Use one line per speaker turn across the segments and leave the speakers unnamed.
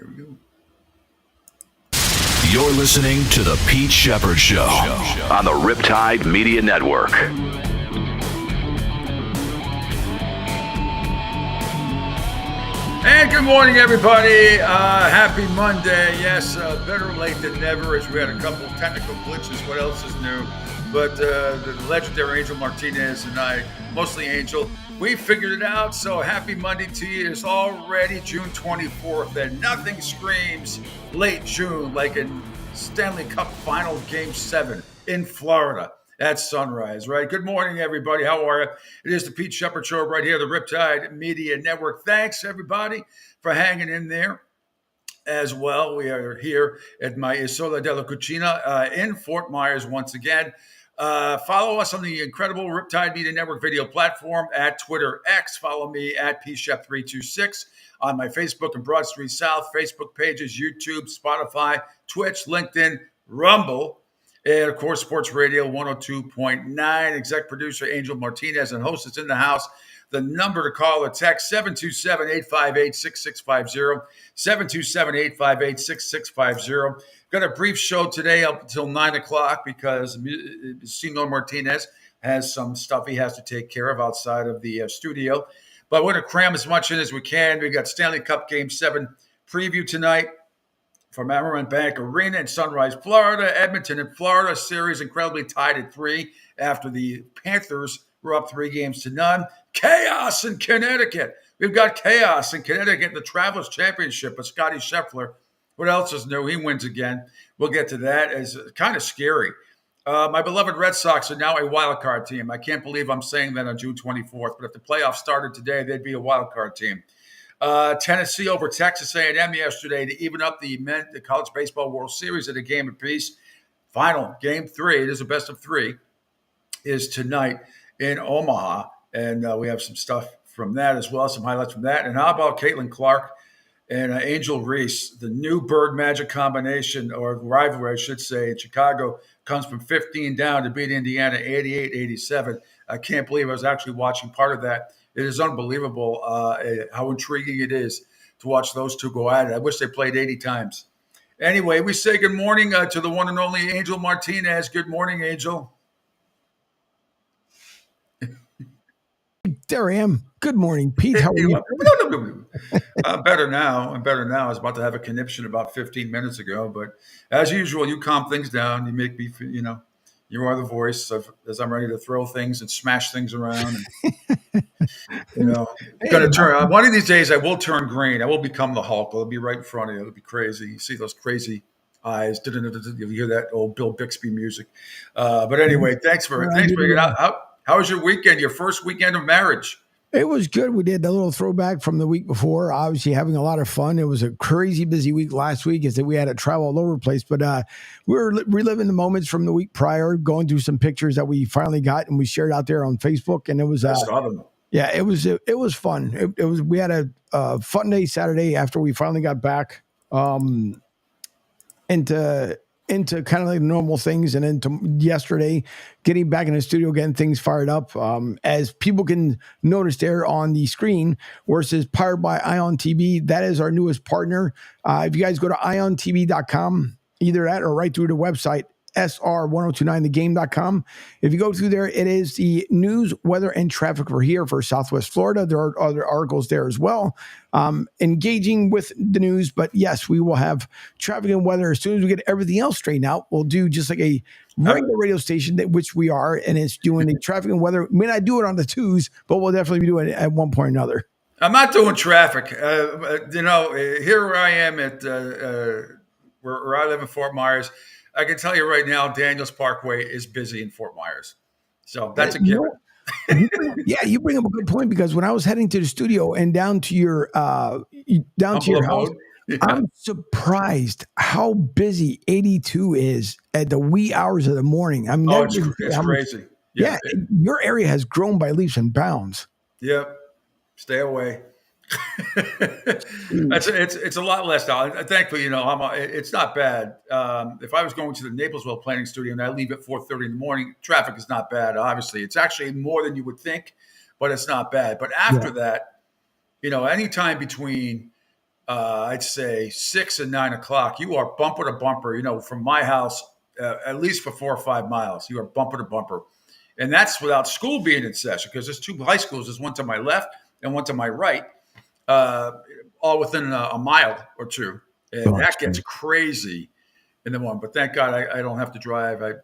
Here we go.
You're listening to The Pete Sheppard Show on the Riptide Media Network.
And good morning, everybody. Happy Monday. Yes, better late than never, as we had a couple of technical glitches. What else is new? But the legendary Angel Martinez and I, mostly Angel, we figured it out. So happy Monday to you. It's already June 24th, and nothing screams late June like a Stanley Cup Final Game 7 in Florida at sunrise, right? Good morning, everybody. How are you? It is the Pete Sheppard Show right here, the Riptide Media Network. Thanks, everybody, for hanging in there as well. We are here at my Isola della Cucina in Fort Myers once again. Follow us on the incredible Riptide Media Network video platform at Twitter X. Follow me at pshep326 on my Facebook and Broad Street South Facebook pages, YouTube, Spotify, Twitch, LinkedIn, Rumble, and of course, Sports Radio 102.9. Exec producer Angel Martinez and host is in the house. The number to call or text, 727-858-6650, 727-858-6650. Got a brief show today up until 9 o'clock because Senor Martinez has some stuff he has to take care of outside of the studio. But we're going to cram as much in as we can. We got Stanley Cup Game 7 preview tonight from Amerant Bank Arena in Sunrise, Florida. Edmonton in Florida. Series incredibly tied at 3 after the Panthers were up 3-0. Chaos in Connecticut. We've got chaos in Connecticut in the Travelers Championship with Scotty Scheffler. What else is new? He wins again. We'll get to that. It's kind of scary. My beloved Red Sox are now a wild card team. I can't believe I'm saying that on June 24th, but if the playoffs started today, they'd be a wild card team. Tennessee over Texas A&M yesterday to even up the College Baseball World Series at a game apiece. Final, Game 3, it is a best of 3, is tonight in Omaha. And we have some stuff from that as well, some highlights from that. And how about Caitlin Clark and Angel Reese? The new Bird Magic combination, or rivalry, I should say, in Chicago, comes from 15 down to beat Indiana 88-87. I can't believe I was actually watching part of that. It is unbelievable how intriguing it is to watch those two go at it. I wish they played 80 times. Anyway, we say good morning to the one and only Angel Martinez. Good morning, Angel.
There I am. Good morning, Pete. How are you?
I'm better now. I was about to have a conniption about 15 minutes ago, but as usual, you calm things down. You make me, you are the voice of as I'm ready to throw things and smash things around. And, going to turn. One of these days, I will turn green. I will become the Hulk. I'll be right in front of you. It'll be crazy. You see those crazy eyes. You hear that old Bill Bixby music. But anyway, thanks for it out. How was your weekend? Your first weekend of marriage?
It was good. We did a little throwback from the week before. Obviously, having a lot of fun. It was a crazy busy week last week, as that we had to travel all over the place. But we were reliving the moments from the week prior, going through some pictures that we finally got and we shared out there on Facebook. And it was yeah, it was fun. It was. We had a fun day Saturday after we finally got back into kind of like normal things, and then yesterday getting back in the studio, getting things fired up. As people can notice there on the screen where it says powered by Ion TV, that is our newest partner. If you guys go to iontv.com, either that or right through the website, sr1029thegame.com. If you go through there, it is the news, weather, and traffic for here for Southwest Florida. There are other articles there as well, engaging with the news. But yes, we will have traffic and weather. As soon as we get everything else straightened out, we'll do just like a regular radio station, which we are, and it's doing the traffic and weather. We may not do it on the twos, but we'll definitely be doing it at one point or another.
I'm not doing traffic. Here where I am at where I live in Fort Myers, I can tell you right now, Daniels Parkway is busy in Fort Myers. So that's a given.
Yeah, you bring up a good point, because when I was heading to the studio and down to your house, yeah. I'm surprised how busy 82 is at the wee hours of the morning. I mean,
it's crazy.
Yeah, your area has grown by leaps and bounds.
Yep. Stay away. It's a lot less now. Thankfully, it's not bad. If I was going to the Naplesville planning studio and I leave at 4:30 in the morning, traffic is not bad. Obviously, it's actually more than you would think, but it's not bad. But after that, anytime between I'd say 6 and 9 o'clock, you are bumper to bumper, from my house, at least for 4 or 5 miles, you are bumper to bumper. And that's without school being in session, because there's two high schools. There's one to my left and one to my right, all within a mile or two. And that gets crazy in the morning. But thank God I don't have to drive. I've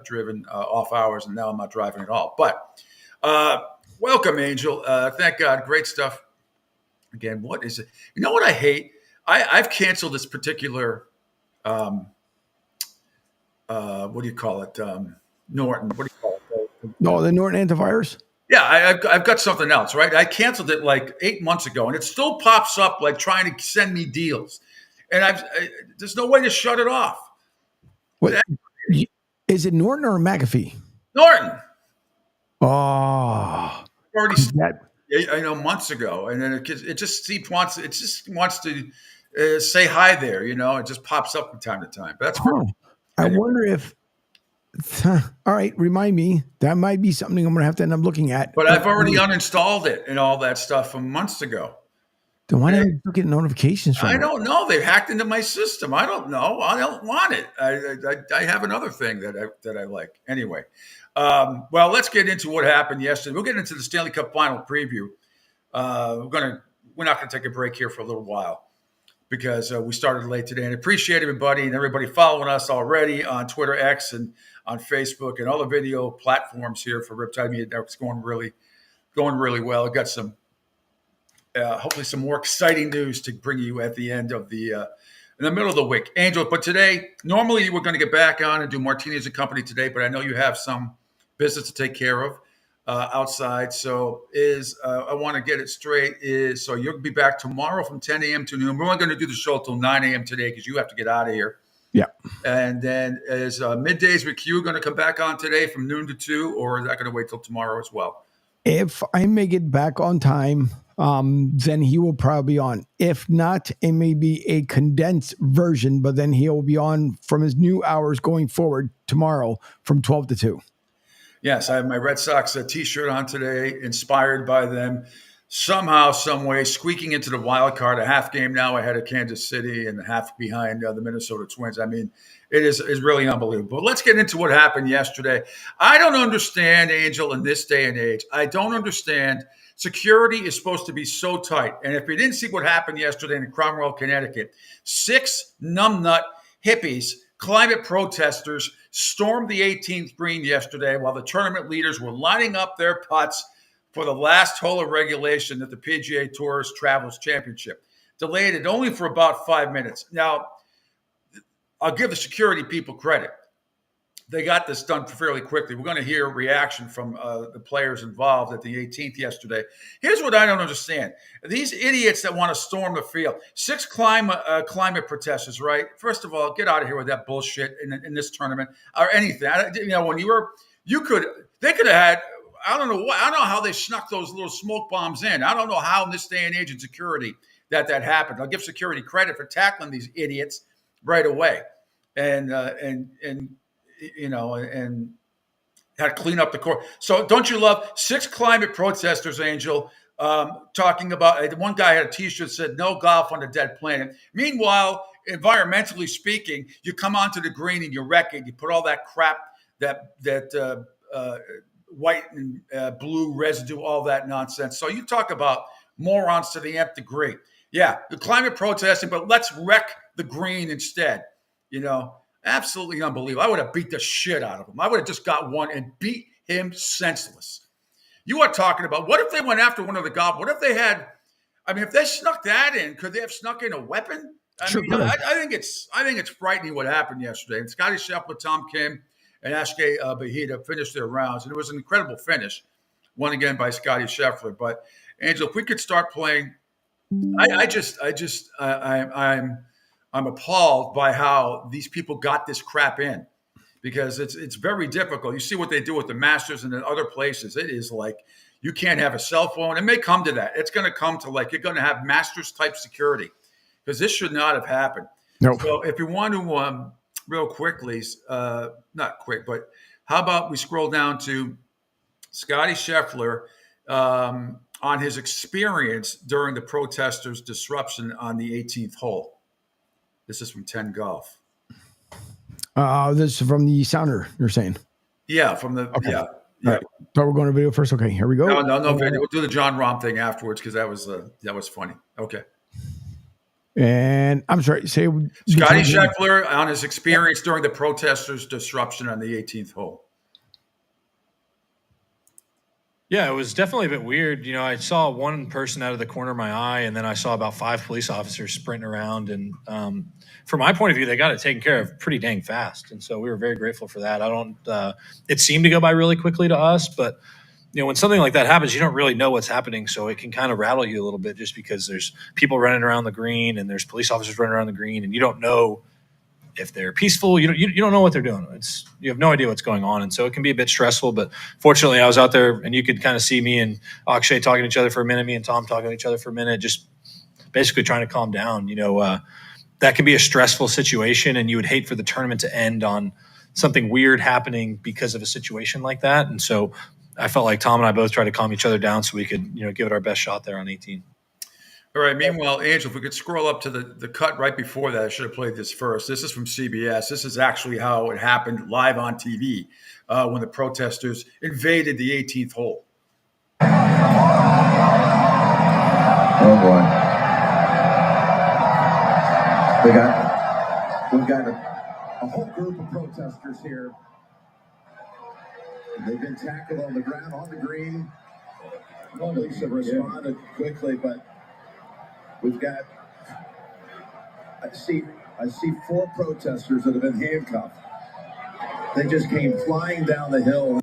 driven off hours, and now I'm not driving at all. But welcome, Angel. Thank God. Great stuff. Again, what is it? You know what I hate? I've canceled this particular, what do you call it? Norton. What do you call it?
No, the Norton antivirus?
Yeah, I've got something else, right? I canceled it like 8 months ago, and it still pops up like trying to send me deals. And there's no way to shut it off.
What, is it Norton or McAfee?
Norton.
Oh.
Already months ago, and then it just wants to say hi there. It just pops up from time to time. But that's
I wonder if. All right, remind me. That might be something I'm going to have to end up looking at.
But I've already uninstalled it and all that stuff from months ago.
Then why don't you get notifications from it?
I don't know. They hacked into my system. I don't know. I don't want it. I have another thing that I like. Anyway, well, let's get into what happened yesterday. We'll get into the Stanley Cup final preview. We're not going to take a break here for a little while, because we started late today, and I appreciate everybody and everybody following us already on Twitter, X, and on Facebook, and all the video platforms here for Riptide Media Network. It's going really well. I've got some, hopefully some more exciting news to bring you at the end of in the middle of the week. Angel, but today, normally we're going to get back on and do Martinez Company today, but I know you have some business to take care of outside. So I want to get it straight. So you'll be back tomorrow from 10 a.m. to noon. We're only going to do the show till 9 a.m. today, because you have to get out of here.
Yeah.
And then is Middays with Q going to come back on today from noon to 2, or is that going to wait till tomorrow as well?
If I make it back on time, then he will probably be on. If not, it may be a condensed version, but then he'll be on from his new hours going forward tomorrow from 12 to 2.
Yes, I have my Red Sox T-shirt on today, inspired by them. Somehow, some way, squeaking into the wild card, a half game now ahead of Kansas City and a half behind the Minnesota Twins. I mean, it's really unbelievable. But let's get into what happened yesterday. I don't understand, Angel, in this day and age. I don't understand. Security is supposed to be so tight. And if you didn't see what happened yesterday in Cromwell, Connecticut, 6 numbnut hippies, climate protesters, stormed the 18th green yesterday while the tournament leaders were lining up their putts for the last hole of regulation at the PGA Tour's Travels Championship. Delayed it only for about 5 minutes. Now, I'll give the security people credit. They got this done fairly quickly. We're going to hear a reaction from the players involved at the 18th yesterday. Here's what I don't understand. These idiots that want to storm the field, 6 climate protesters, right? First of all, get out of here with that bullshit in this tournament or anything. When they could have had, I don't know how they snuck those little smoke bombs in. I don't know how in this day and age in security that happened. I'll give security credit for tackling these idiots right away, and had to clean up the court. So don't you love 6 climate protesters, Angel, talking about, one guy had a T-shirt that said, "No golf on a dead planet." Meanwhile, environmentally speaking, you come onto the green and you wreck it. You put all that crap, that white and blue residue, all that nonsense. So you talk about morons to the nth degree. Yeah, the climate protesting, but let's wreck the green instead. Absolutely unbelievable. I would have beat the shit out of him. I would have just got one and beat him senseless. You are talking about, what if they went after one of the golf? What if they had, if they snuck that in, could they have snuck in a weapon? I think it's frightening what happened yesterday. And Scotty Sheppard, Tom Kim, and Ashke Bahita finished their rounds, and it was an incredible finish, won again by Scotty Scheffler. But Angel, if we could start playing, I'm appalled by how these people got this crap in, because it's very difficult. You see what they do with the Masters and in other places. It is like you can't have a cell phone. It may come to that. It's going to come to you're going to have Masters type security, because this should not have happened.
No.
So if you want to real quickly, not quick, but how about we scroll down to Scotty Scheffler on his experience during the protesters' disruption on the 18th hole. This is from 10 Golf.
This is from the sounder, you're saying?
Yeah, from the
Okay.
yeah.
All right. So we're going to video first. Okay, here we go.
No video. We'll do the John Rahm thing afterwards because that was funny. Okay.
And I'm sorry, say
Scotty Scheffler on his experience during the protesters' disruption on the 18th hole.
Yeah, it was definitely a bit weird. You know, I saw one person out of the corner of my eye, and then I saw about 5 police officers sprinting around. And from my point of view, they got it taken care of pretty dang fast. And so we were very grateful for that. It seemed to go by really quickly to us, but you know, when something like that happens, you don't really know what's happening. So it can kind of rattle you a little bit just because there's people running around the green and there's police officers running around the green, and you don't know if they're peaceful. You don't know what they're doing. You have no idea what's going on. And so it can be a bit stressful, but fortunately I was out there and you could kind of see me and Akshay talking to each other for a minute, me and Tom talking to each other for a minute, just basically trying to calm down. You know, that can be a stressful situation, and you would hate for the tournament to end on something weird happening because of a situation like that. And so I felt like Tom and I both tried to calm each other down so we could, you know, give it our best shot there on 18.
All right. Meanwhile, Angel, if we could scroll up to the cut right before that, I should have played this first. This is from CBS. This is actually how it happened live on TV when the protesters invaded the 18th hole.
Oh, boy. We've got a whole group of protesters here. They've been tackled on the ground, on the green. Police have responded quickly, but we've got, I see 4 protesters that have been handcuffed. They just came flying down the hill.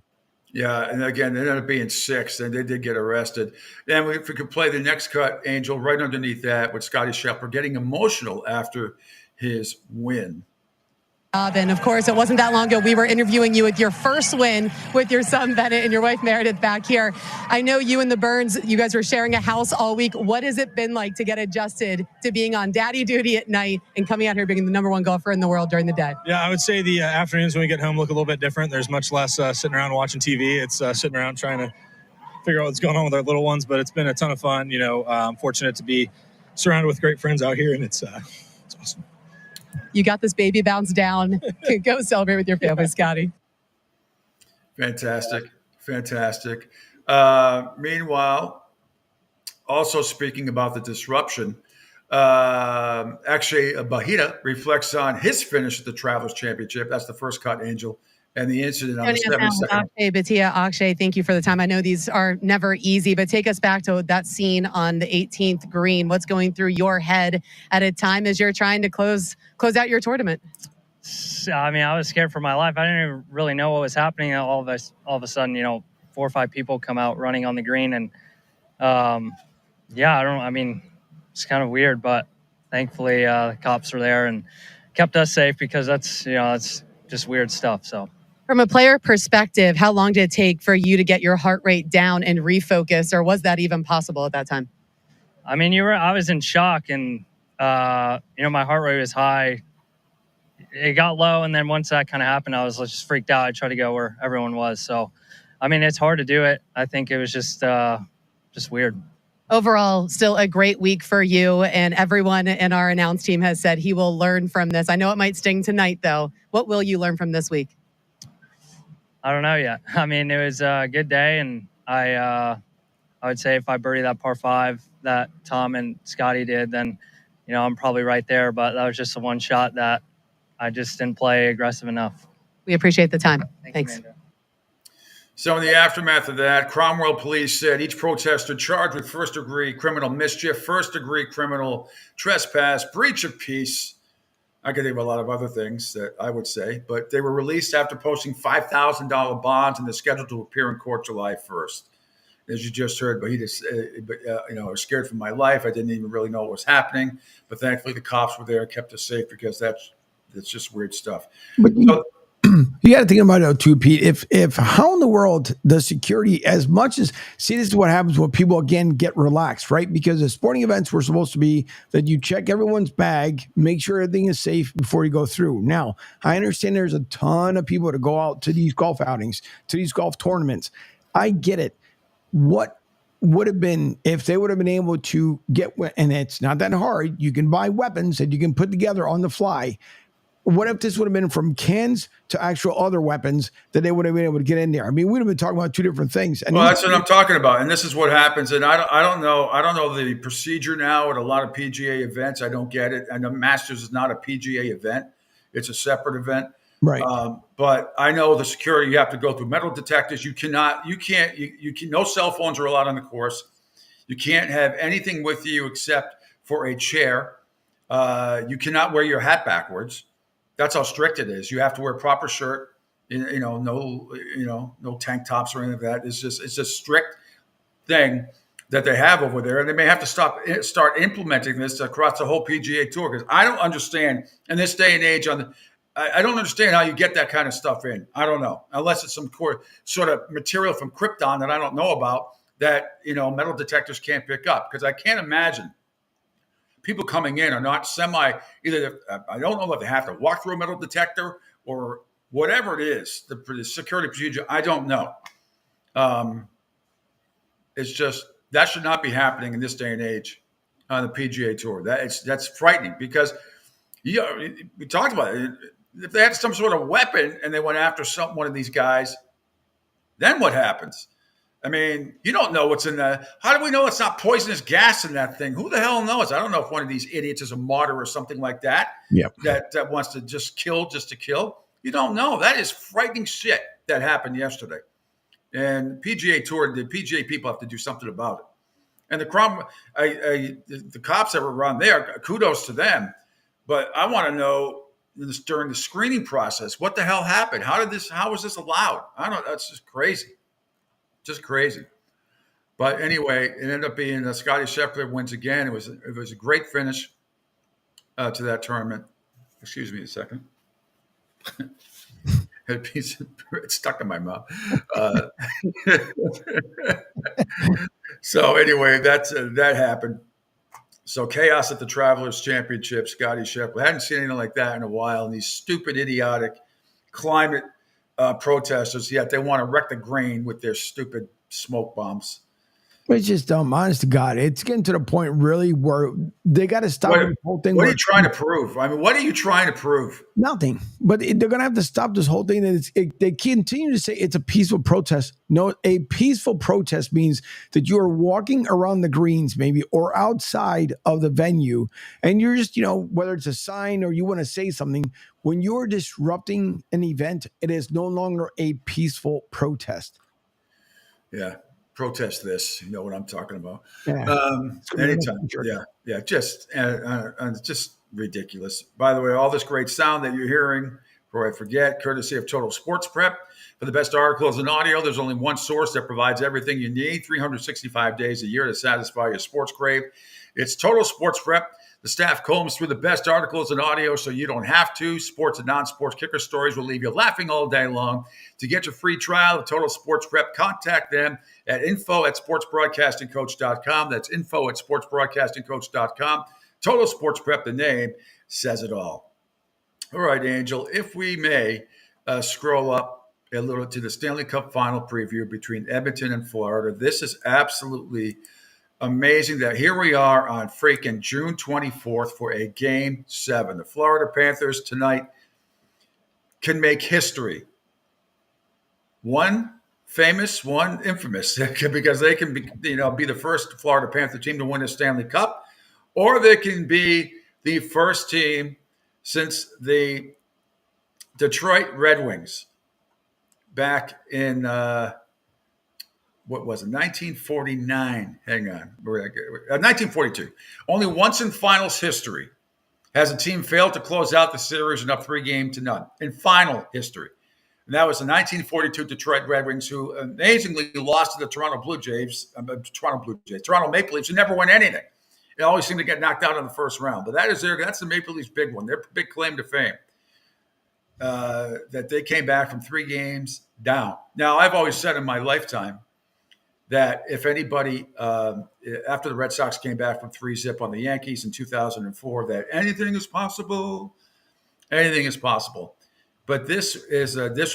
Yeah, and again, they ended up being 6, and they did get arrested. Then if we could play the next cut, Angel, right underneath that with Scotty Sheppard getting emotional after his win.
And of course, it wasn't that long ago we were interviewing you with your first win with your son Bennett and your wife Meredith back here. I know you and the Burns, you guys were sharing a house all week. What has it been like to get adjusted to being on daddy duty at night and coming out here being the #1 golfer in the world during the day?
Yeah, I would say the afternoons when we get home look a little bit different. There's much less sitting around watching TV. It's sitting around trying to figure out what's going on with our little ones, but it's been a ton of fun. You know, I'm fortunate to be surrounded with great friends out here, and it's awesome.
You got this baby bounce down. Go celebrate with your family, Scotty.
Fantastic. Meanwhile, also speaking about the disruption, actually, Bahita reflects on his finish at the Travelers Championship. That's the first cut, Angel, and the incident on the 7th.
Hey, Bhatia, Akshay, thank you for the time. I know these are never easy, but take us back to that scene on the 18th green. What's going through your head at a time as you're trying to close out your tournament?
I mean, I was scared for my life. I didn't even really know what was happening. All of a sudden, you know, 4 or 5 people come out running on the green, and it's kind of weird, but thankfully the cops were there and kept us safe because that's just weird stuff. So.
From a player perspective, how long did it take for you to get your heart rate down and refocus, or was that even possible at that time?
I mean, I was in shock, and my heart rate was high. It got low, and then once that kind of happened, I was just freaked out. I tried to go where everyone was. So, I mean, it's hard to do it. I think it was just weird.
Overall, still a great week for you, and everyone in our announce team has said he will learn from this. I know it might sting tonight, though. What will you learn from this week?
I don't know yet. I mean, it was a good day, and I would say if I birdie that par 5 that Tom and Scotty did, then, you know, I'm probably right there. But that was just the one shot that I just didn't play aggressive enough.
We appreciate the time. Thanks.
Amanda.
So in the aftermath of that, Cromwell police said each protester charged with first-degree criminal mischief, first-degree criminal trespass, breach of peace. I could think of a lot of other things that I would say, but they were released after posting $5,000 bonds and they're scheduled to appear in court July 1st. As you just heard, but I was scared for my life. I didn't even really know what was happening, but thankfully the cops were there and kept us safe because that's just weird stuff.
But you got to think about it too, Pete. If how in the world does security, as much as, see, this is what happens when people again get relaxed, right? Because the sporting events were supposed to be that you check everyone's bag, make sure everything is safe before you go through. Now, I understand there's a ton of people to go out to these golf outings, to these golf tournaments. I get it. What would have been if they would have been able to get, and it's not that hard. You can buy weapons that you can put together on the fly. What if this would have been from cans to actual other weapons that they would have been able to get in there? I mean, we'd have been talking about two different things. And
well, that's what I'm talking about, and this is what happens. And I don't know the procedure now at a lot of PGA events. I don't get it. And the Masters is not a PGA event; it's a separate event.
right.
But I know the security. You have to go through metal detectors. You can. No cell phones are allowed on the course. You can't have anything with you except for a chair. You cannot wear your hat backwards. That's how strict it is. You have to wear a proper shirt. No tank tops or anything like that. It's a strict thing that they have over there, and they may have to start implementing this across the whole PGA Tour, because I don't understand in this day and age. I don't understand how you get that kind of stuff in. I don't know, unless it's some sort of material from Krypton that I don't know about that metal detectors can't pick up, because I can't imagine people coming in are not either. I don't know if they have to walk through a metal detector or whatever it is, the security procedure. I don't know. It's just that should not be happening in this day and age on the PGA Tour. That's frightening, because we talked about it. If they had some sort of weapon and they went after one of these guys, then what happens? I mean, you don't know what's in that. How do we know it's not poisonous gas in that thing? Who the hell knows? I don't know if one of these idiots is a martyr or something like that.
Yep.
That wants to just to kill. You don't know. That is frightening shit that happened yesterday. And PGA Tour, the PGA people have to do something about it. And the cops that were around there, kudos to them. But I want to know during the screening process, what the hell happened? How was this allowed? I don't know. That's just crazy. Just crazy. But anyway, it ended up being Scotty Sheppard wins again. It was a great finish to that tournament. Excuse me a second. A piece of bread stuck in my mouth. So anyway, that happened. So chaos at the Travelers Championship. Scotty Sheppard. I hadn't seen anything like that in a while. And these stupid, idiotic climate protesters, yet they want to wreck the grain with their stupid smoke bombs.
It's just dumb. Honest to God, it's getting to the point really where they got to stop the whole thing.
What are you trying to prove? I mean, what are you trying to prove?
Nothing. But they're going to have to stop this whole thing. They continue to say it's a peaceful protest. No, a peaceful protest means that you are walking around the greens maybe or outside of the venue, and you're just, whether it's a sign or you want to say something, when you're disrupting an event, it is no longer a peaceful protest.
Yeah. Protest this, you know what I'm talking about.
Yeah.
Anytime. Yeah. Just ridiculous. By the way, all this great sound that you're hearing, before I forget, courtesy of Total Sports Prep. For the best articles and audio, there's only one source that provides everything you need 365 days a year to satisfy your sports crave. It's Total Sports Prep. The staff combs through the best articles and audio so you don't have to. Sports and non-sports kicker stories will leave you laughing all day long. To get your free trial of Total Sports Prep, contact them at info@sportsbroadcastingcoach.com. That's info@sportsbroadcastingcoach.com. Total Sports Prep, the name says it all. All right, Angel, if we may scroll up a little to the Stanley Cup final preview between Edmonton and Florida. This is absolutely amazing that here we are on freaking June 24th for a Game 7. The Florida Panthers tonight can make history. One famous, one infamous, because they can be the first Florida Panther team to win a Stanley Cup, or they can be the first team since the Detroit Red Wings back in 1949. Hang on. 1942. Only once in finals history has a team failed to close out the series and up 3-0 in final history. And that was the 1942 Detroit Red Wings, who amazingly lost to the Toronto Maple Leafs, who never won anything. They always seem to get knocked out in the first round. But that's the Maple Leafs' big one. Their big claim to fame. That they came back from 3 games down. Now, I've always said in my lifetime that if anybody, after the Red Sox came back from 3-0 on the Yankees in 2004, that anything is possible. Anything is possible. But this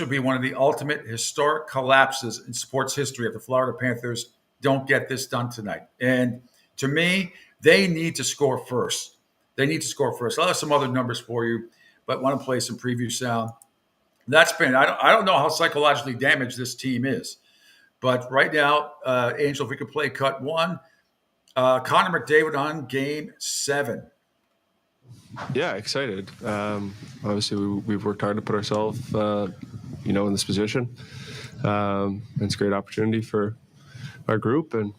would be one of the ultimate historic collapses in sports history if the Florida Panthers don't get this done tonight. And to me, they need to score first. They need to score first. I'll have some other numbers for you, but want to play some preview sound. That's been, I don't know how psychologically damaged this team is. But right now, Angel, if we could play cut one, Connor McDavid on game 7.
Yeah, excited. Obviously, we've worked hard to put ourselves, in this position. It's a great opportunity for our group, and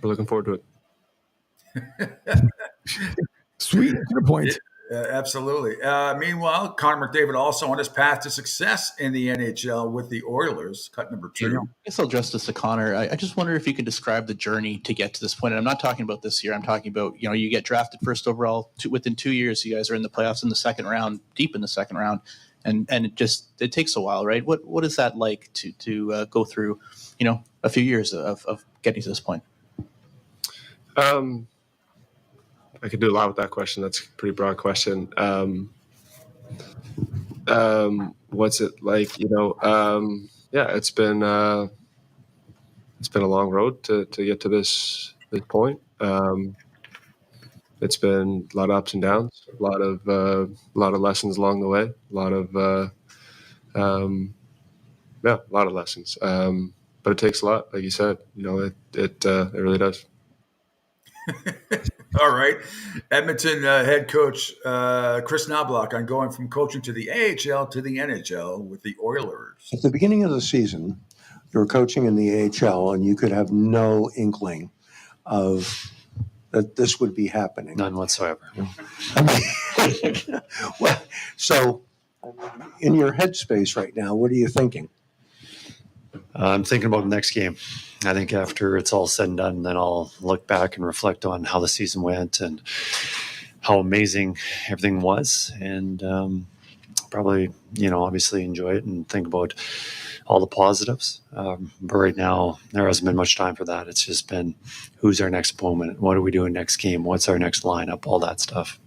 we're looking forward to it.
Sweet. Good point.
Absolutely. Meanwhile, Connor McDavid also on his path to success in the NHL with the Oilers, cut number 2.
I guess I'll address this to Connor. I just wonder if you can describe the journey to get to this point. And I'm not talking about this year. I'm talking about, you get drafted first overall. Within 2 years, you guys are in the playoffs in the second round, deep in the second round. And it takes a while, right? What is that like to go through, a few years of getting to this point?
I could do a lot with that question. That's a pretty broad question. What's it like? It's been a long road to get to this point. It's been a lot of ups and downs, a lot of lessons along the way, a lot of lessons. But it takes a lot, like you said. It really does.
All right. Edmonton head coach Chris Knobloch on going from coaching to the AHL to the NHL with the Oilers.
At the beginning of the season, you were coaching in the AHL, and you could have no inkling of that this would be happening.
None whatsoever.
Well, so in your headspace right now, what are you thinking?
I'm thinking about the next game. I think after it's all said and done, then I'll look back and reflect on how the season went and how amazing everything was, and probably, obviously enjoy it and think about all the positives. But right now, there hasn't been much time for that. It's just been, who's our next opponent? What are we doing next game? What's our next lineup? All that stuff.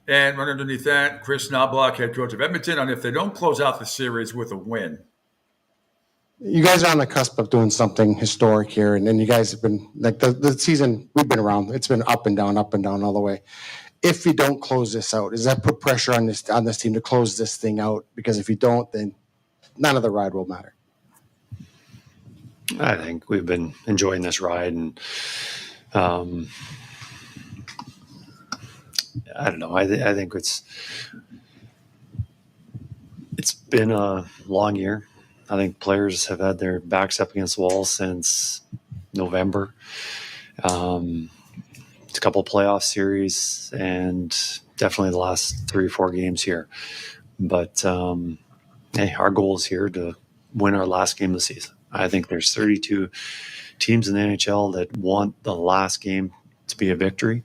And right underneath that, Chris Knobloch, head coach of Edmonton, on if they don't close out the series with a win.
You guys are on the cusp of doing something historic here, and you guys have been like the season we've been around. It's been up and down all the way. If you don't close this out, does that put pressure on this team to close this thing out? Because if you don't, then none of the ride will matter.
I think we've been enjoying this ride, and I don't know. I think it's been a long year. I think players have had their backs up against the wall since November. It's a couple of playoff series and definitely the last 3 or 4 games here. But hey, our goal is here to win our last game of the season. I think there's 32 teams in the NHL that want the last game to be a victory.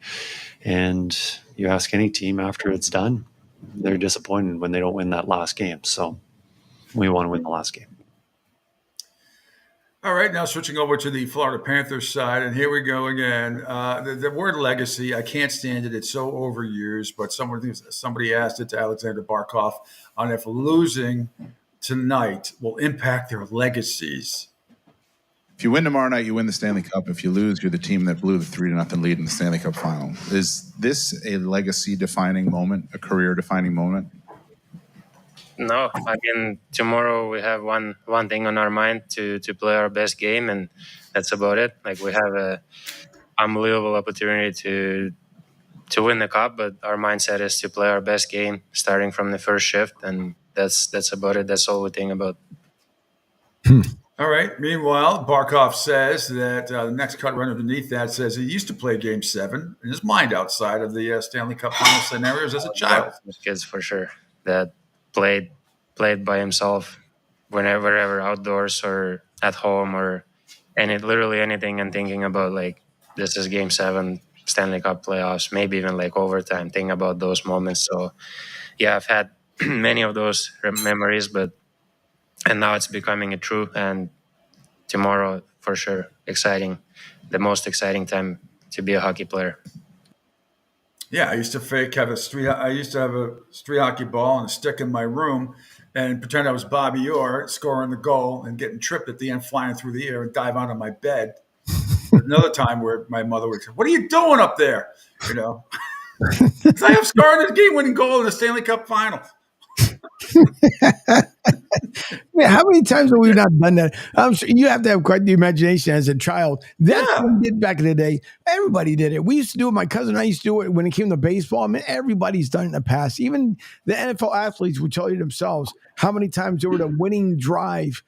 And you ask any team after it's done, they're disappointed when they don't win that last game. So we want to win the last game.
All right, now switching over to the Florida Panthers side, and here we go again. The word legacy, I can't stand it. It's so overused, but somebody asked it to Alexander Barkov on if losing tonight will impact their legacies.
If you win tomorrow night, you win the Stanley Cup. If you lose, you're the team that blew the 3-0 lead in the Stanley Cup final. Is this a legacy-defining moment, a career-defining moment?
No, I mean, tomorrow we have one thing on our mind to play our best game, and that's about it. Like, we have a unbelievable opportunity to win the cup, but our mindset is to play our best game starting from the first shift, and that's about it. That's all we think about.
All right. Meanwhile, Barkov says that the next cut right underneath that says he used to play Game 7 in his mind outside of the Stanley Cup final scenarios as a child.
Kids for sure that played by himself whenever outdoors or at home or literally anything, and thinking about like, this is Game 7 Stanley Cup playoffs, maybe even like overtime, thinking about those moments. So yeah, I've had many of those memories, and now it's becoming a true, and tomorrow for sure exciting, the most exciting time to be a hockey player.
Yeah, I used to I used to have a street hockey ball and a stick in my room, and pretend I was Bobby Orr scoring the goal and getting tripped at the end, flying through the air and dive onto my bed. Another time where my mother would say, "What are you doing up there?" You know, 'cause I have scored a game-winning goal in the Stanley Cup Final.
Man, how many times have we not done that? I'm sure you have to have quite the imagination as a child. That's what we did back in the day. Everybody did it. We used to do it. My cousin and I used to do it when it came to baseball. I mean, everybody's done it in the past. Even the NFL athletes would tell you themselves how many times they were the winning drive,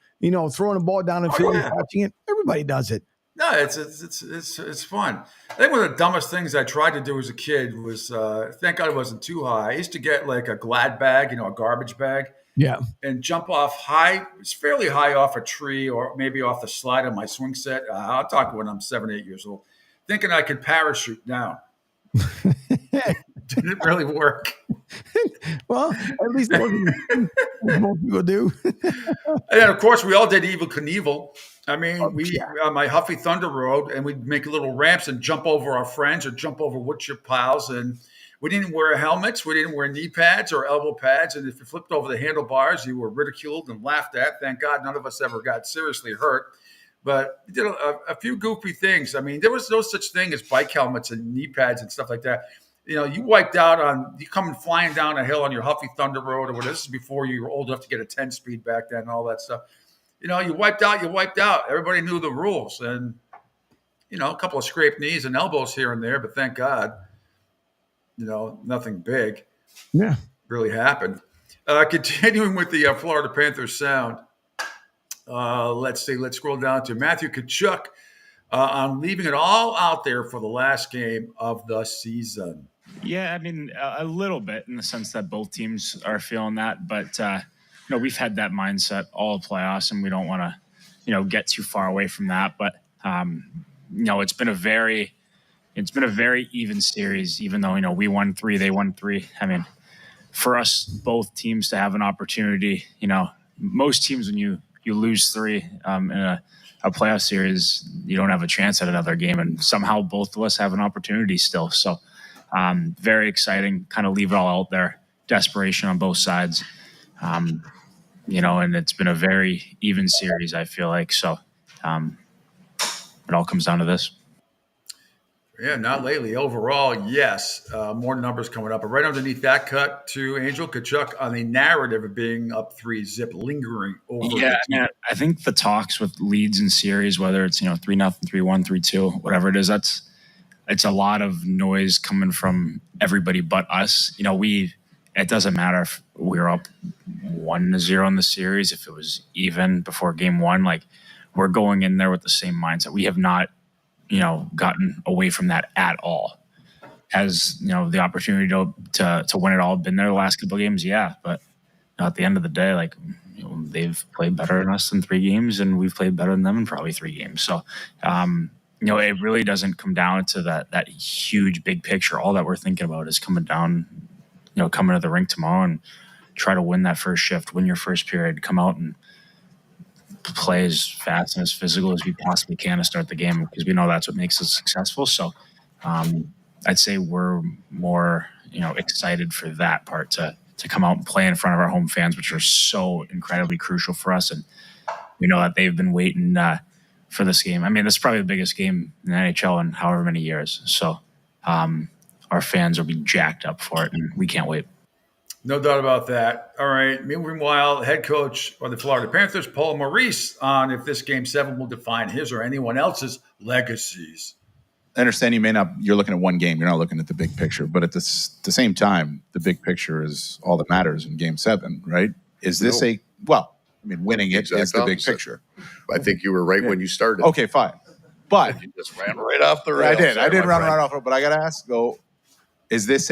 throwing a ball down the field and catching it. Everybody does it.
No, it's fun. I think one of the dumbest things I tried to do as a kid was, thank God it wasn't too high. I used to get like a Glad bag, a garbage bag,
Yeah.
and jump off high. It's fairly high off a tree or maybe off the slide on my swing set. I'll talk when I'm 7, 8 years old, thinking I could parachute down. Didn't really work.
Well, at least most people do.
And of course, we all did Evel Knievel. I mean, on my Huffy Thunder Road, and we'd make little ramps and jump over our friends or jump over wood chip piles. And we didn't wear helmets. We didn't wear knee pads or elbow pads. And if you flipped over the handlebars, you were ridiculed and laughed at. Thank God none of us ever got seriously hurt. But we did a few goofy things. I mean, there was no such thing as bike helmets and knee pads and stuff like that. You wiped out you coming flying down a hill on your Huffy Thunder Road or whatever. This is before you were old enough to get a 10-speed back then and all that stuff. You wiped out. Everybody knew the rules. And, a couple of scraped knees and elbows here and there, but thank God, nothing big really happened. Continuing with the Florida Panthers sound. Let's see. Let's scroll down to Matthew Tkachuk on leaving it all out there for the last game of the season.
Yeah, I mean, a little bit in the sense that both teams are feeling that. But, we've had that mindset all playoffs, and we don't want to, get too far away from that. But, it's been a very even series, even though, we won 3, they won 3. I mean, for us, both teams to have an opportunity, most teams, when you lose 3 in a playoff series, you don't have a chance at another game. And somehow both of us have an opportunity still. So very exciting, kind of leave it all out there. Desperation on both sides. And it's been a very even series, I feel like. So it all comes down to this.
Yeah, not lately. Overall, yes. More numbers coming up. But right underneath that cut to Angel Tkachuk on the narrative of being up 3-0, lingering over.
Yeah, I think the talks with leads in series, whether it's 3-0, 3-1, 3-2, whatever it is, it's a lot of noise coming from everybody but us. It doesn't matter if we're up 1-0 in the series, if it was even before game 1, like we're going in there with the same mindset. We have not gotten away from that at all. Has, the opportunity to win it all been there the last couple of games? Yeah. But at the end of the day, like, they've played better than us in 3 games, and we've played better than them in probably 3 games. So, it really doesn't come down to that huge big picture. All that we're thinking about is coming down, coming to the rink tomorrow and try to win that first shift, win your first period, come out and play as fast and as physical as we possibly can to start the game, because we know that's what makes us successful. So I'd say we're more, excited for that part to come out and play in front of our home fans, which are so incredibly crucial for us. And we know that they've been waiting for this game. I mean, this is probably the biggest game in the NHL in however many years. So our fans will be jacked up for it, and we can't wait.
No doubt about that. All right. Meanwhile, head coach of the Florida Panthers, Paul Maurice, on if this Game 7 will define his or anyone else's legacies.
I understand you're looking at one game. You're not looking at the big picture. But at the same time, the big picture is all that matters in Game 7, right? Is this winning it is the big picture.
I think you were right when you started.
Okay, fine. But
you just ran right off the rails.
I did run right off. But I got to ask, is this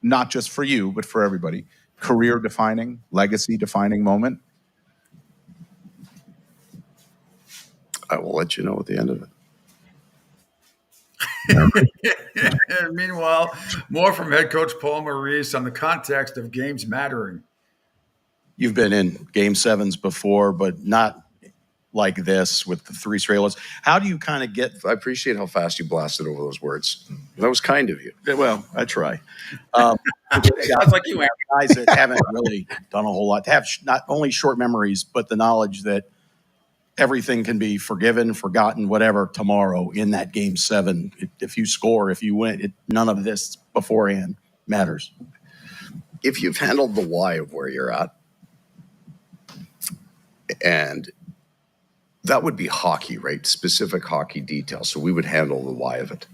not just for you, but for everybody, career-defining, legacy-defining moment?
I will let you know at the end of
it. Meanwhile, more from head coach Paul Maurice on the context of games mattering.
You've been in Game 7s before, but not
like this with the 3 straight lows. How do you kind of get?
I appreciate how fast you blasted over those words. That was kind of you.
Well, I try.
Sounds like you, Aaron.
Guys that haven't really done a whole lot to have not only short memories, but the knowledge that everything can be forgiven, forgotten, whatever tomorrow in that game 7. If you score, if you win, none of this beforehand matters.
If you've handled the why of where you're at, and that would be hockey, right? Specific hockey details. So we would handle the why of it.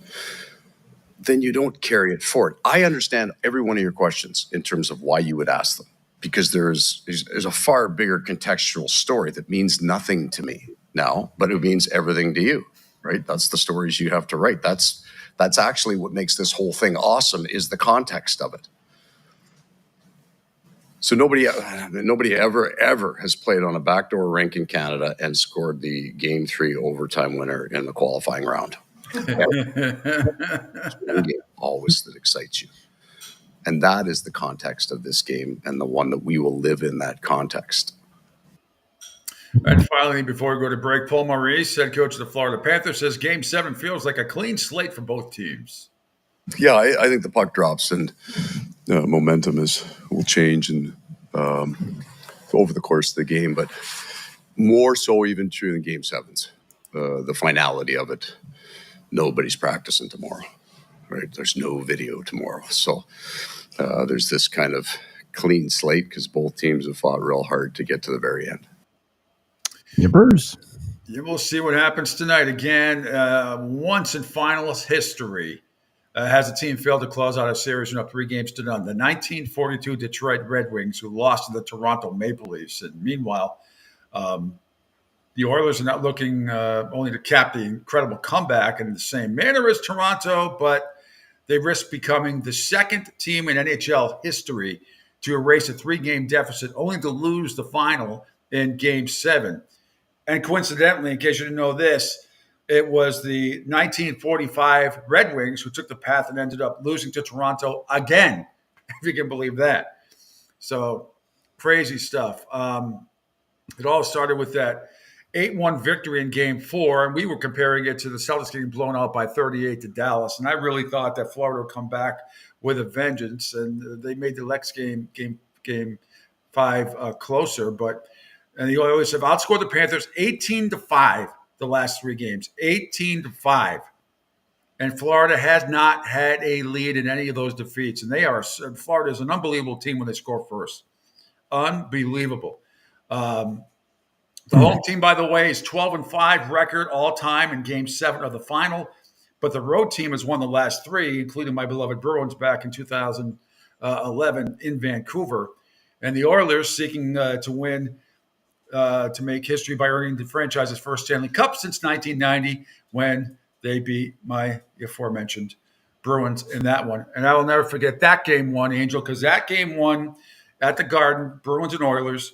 Then you don't carry it forward. I understand every one of your questions in terms of why you would ask them, because there's a far bigger contextual story that means nothing to me now, but it means everything to you, right? That's the stories you have to write. That's actually what makes this whole thing awesome, is the context of it. So nobody ever has played on a backdoor rink in Canada and scored the Game 3 overtime winner in the qualifying round. It's one game always that excites you. And that is the context of this game, and the one that we will live in that context.
And finally, before we go to break, Paul Maurice, head coach of the Florida Panthers, says Game 7 feels like a clean slate for both teams.
Yeah, I think the puck drops and momentum will change and over the course of the game, but more so even true in Game 7s. The finality of it. Nobody's practicing tomorrow, right? There's no video tomorrow. So there's this kind of clean slate because both teams have fought real hard to get to the very end.
Yippers.
Yeah, we'll see what happens tonight. Again, once in finals history, has a team failed to close out a series in 3 games to none. The 1942 Detroit Red Wings, who lost to the Toronto Maple Leafs. And meanwhile, the Oilers are not looking only to cap the incredible comeback in the same manner as Toronto, but they risk becoming the second team in NHL history to erase a 3-game deficit, only to lose the final in Game 7. And coincidentally, in case you didn't know this, it was the 1945 Red Wings who took the path and ended up losing to Toronto again, if you can believe that. So crazy stuff. It all started with that 8-1 victory in Game 4, and we were comparing it to the Celtics getting blown out by 38 to Dallas. And I really thought that Florida would come back with a vengeance, and they made the next game 5 closer. And the Oilers have outscored the Panthers 18-5 the last 3 games, 18-5. And Florida has not had a lead in any of those defeats. And Florida is an unbelievable team when they score first. Unbelievable. The home team, by the way, is 12-5 record all time in Game 7 of the final. But the road team has won the last 3, including my beloved Bruins back in 2011 in Vancouver. And the Oilers seeking to win, to make history by earning the franchise's first Stanley Cup since 1990, when they beat my aforementioned Bruins in that one. And I will never forget that Game 1, Angel, because that Game 1 at the Garden, Bruins and Oilers,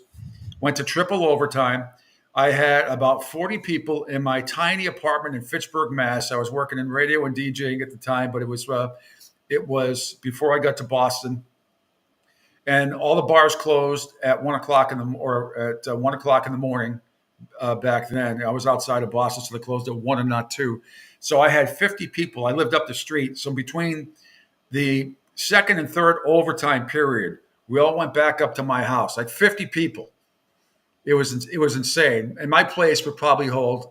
went to triple overtime. I had about 40 people in my tiny apartment in Fitchburg, Mass. I was working in radio and DJing at the time, but it was before I got to Boston. And all the bars closed at 1 o'clock in the morning back then. I was outside of Boston, so they closed at 1 and not 2. So I had 50 people. I lived up the street. So between the second and third overtime period, we all went back up to my house, like 50 people. It was insane. And my place would probably hold,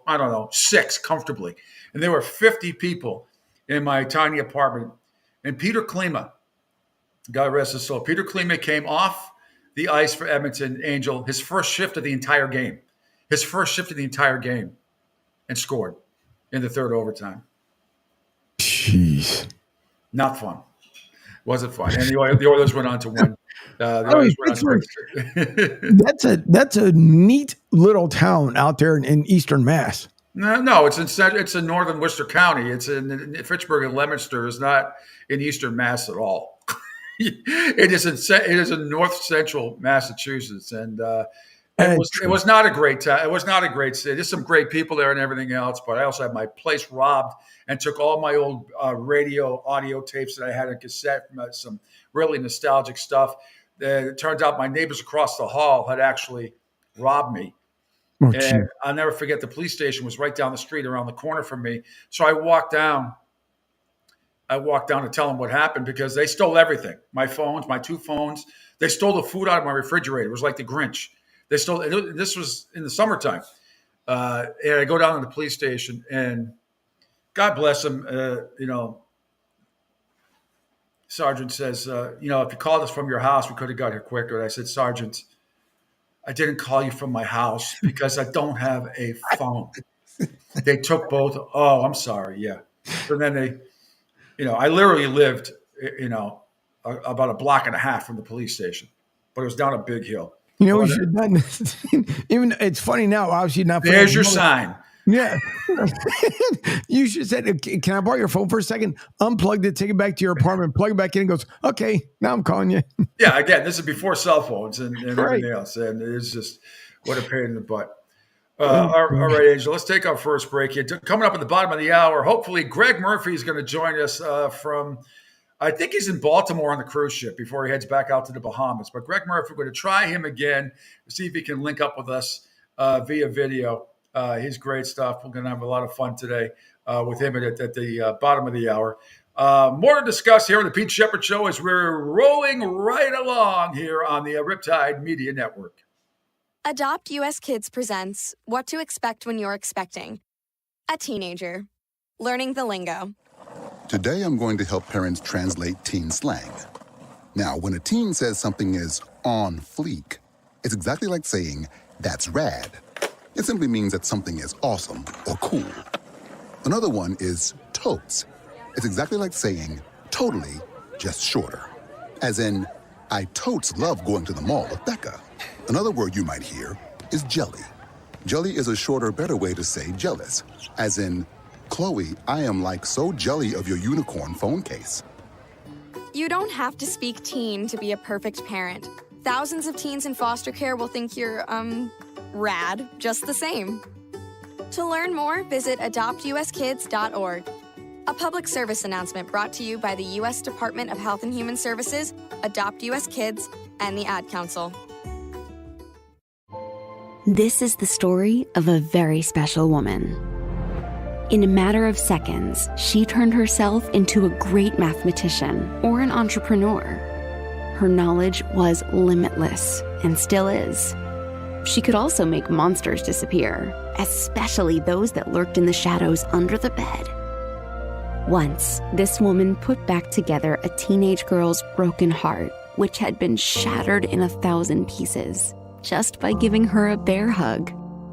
6 comfortably. And there were 50 people in my tiny apartment. And Peter Klima, God rest his soul, Peter Klima came off the ice for Edmonton, Angel, his first shift of the entire game. And scored in the third overtime.
Jeez.
Not fun. Wasn't fun. And the Oilers went on to win.
That's a neat little town out there in Eastern Mass.
No, it's in northern Worcester County. It's in Fitchburg and Leominster. Is not in Eastern Mass at all. It is in north central Massachusetts, and it was not a great time. It was not a great city. There's some great people there and everything else, but I also had my place robbed and took all my old radio audio tapes that I had on cassette from some really nostalgic stuff. It turns out my neighbors across the hall had actually robbed me
Oh,
And I'll never forget, the police station was right down the street around the corner from me. So I walked down to tell them what happened because they stole everything. My phones, my 2 phones. They stole the food out of my refrigerator. It was like the Grinch. They stole, this was in the summertime. And I go down to the police station, and God bless him, Sergeant says, if you called us from your house, we could have got here quicker. And I said, Sergeant, I didn't call you from my house because I don't have a phone. They took both. Oh, I'm sorry. Yeah. So then I literally lived, about a block and a half from the police station, but it was down a big hill.
You know, we should have done. Even it's funny now. Obviously, not.
There's your sign.
Yeah. You should say, can I borrow your phone for a second? Unplugged it, take it back to your apartment, plug it back in, and goes, okay, now I'm calling you.
Yeah, again, this is before cell phones and everything else. And it's just what a pain in the butt. All right, Angel, let's take our first break here. Coming up at the bottom of the hour, hopefully Greg Murphy is going to join us from, I think he's in Baltimore on the cruise ship before he heads back out to the Bahamas. But Greg Murphy, we're going to try him again to see if he can link up with us via video. He's great stuff. We're going to have a lot of fun today with him at the bottom of the hour. More to discuss here on the Pete Sheppard Show as we're rolling right along here on the Riptide Media Network.
Adopt US Kids presents What to Expect When You're Expecting. A teenager. Learning the lingo.
Today I'm going to help parents translate teen slang. Now, when a teen says something is on fleek, it's exactly like saying, that's rad. It simply means that something is awesome or cool. Another one is totes. It's exactly like saying totally, just shorter. As in, I totes love going to the mall with Becca. Another word you might hear is jelly. Jelly is a shorter, better way to say jealous. As in, Chloe, I am like so jelly of your unicorn phone case.
You don't have to speak teen to be a perfect parent. Thousands of teens in foster care will think you're, rad just the same. To learn more, visit adoptuskids.org. A public service announcement brought to you by the U.S. Department of Health and Human Services, Adopt U.S. Kids, and the Ad Council.
This is the story of a very special woman. In a matter of seconds, she turned herself into a great mathematician or an entrepreneur. Her knowledge was limitless and still is. She could also make monsters disappear, especially those that lurked in the shadows under the bed. Once, this woman put back together a teenage girl's broken heart, which had been shattered in 1,000 pieces, just by giving her a bear hug.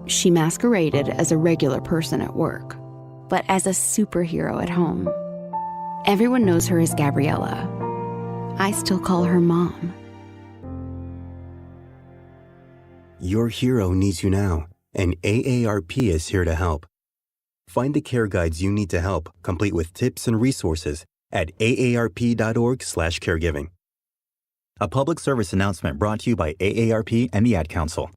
She masqueraded as a regular person at work, but as a superhero at home. Everyone knows her as Gabriella. I still call her Mom.
Your hero needs you now, and AARP is here to help. Find the care guides you need to help, complete with tips and resources at aarp.org/caregiving. A public service announcement brought to you by AARP and the Ad Council.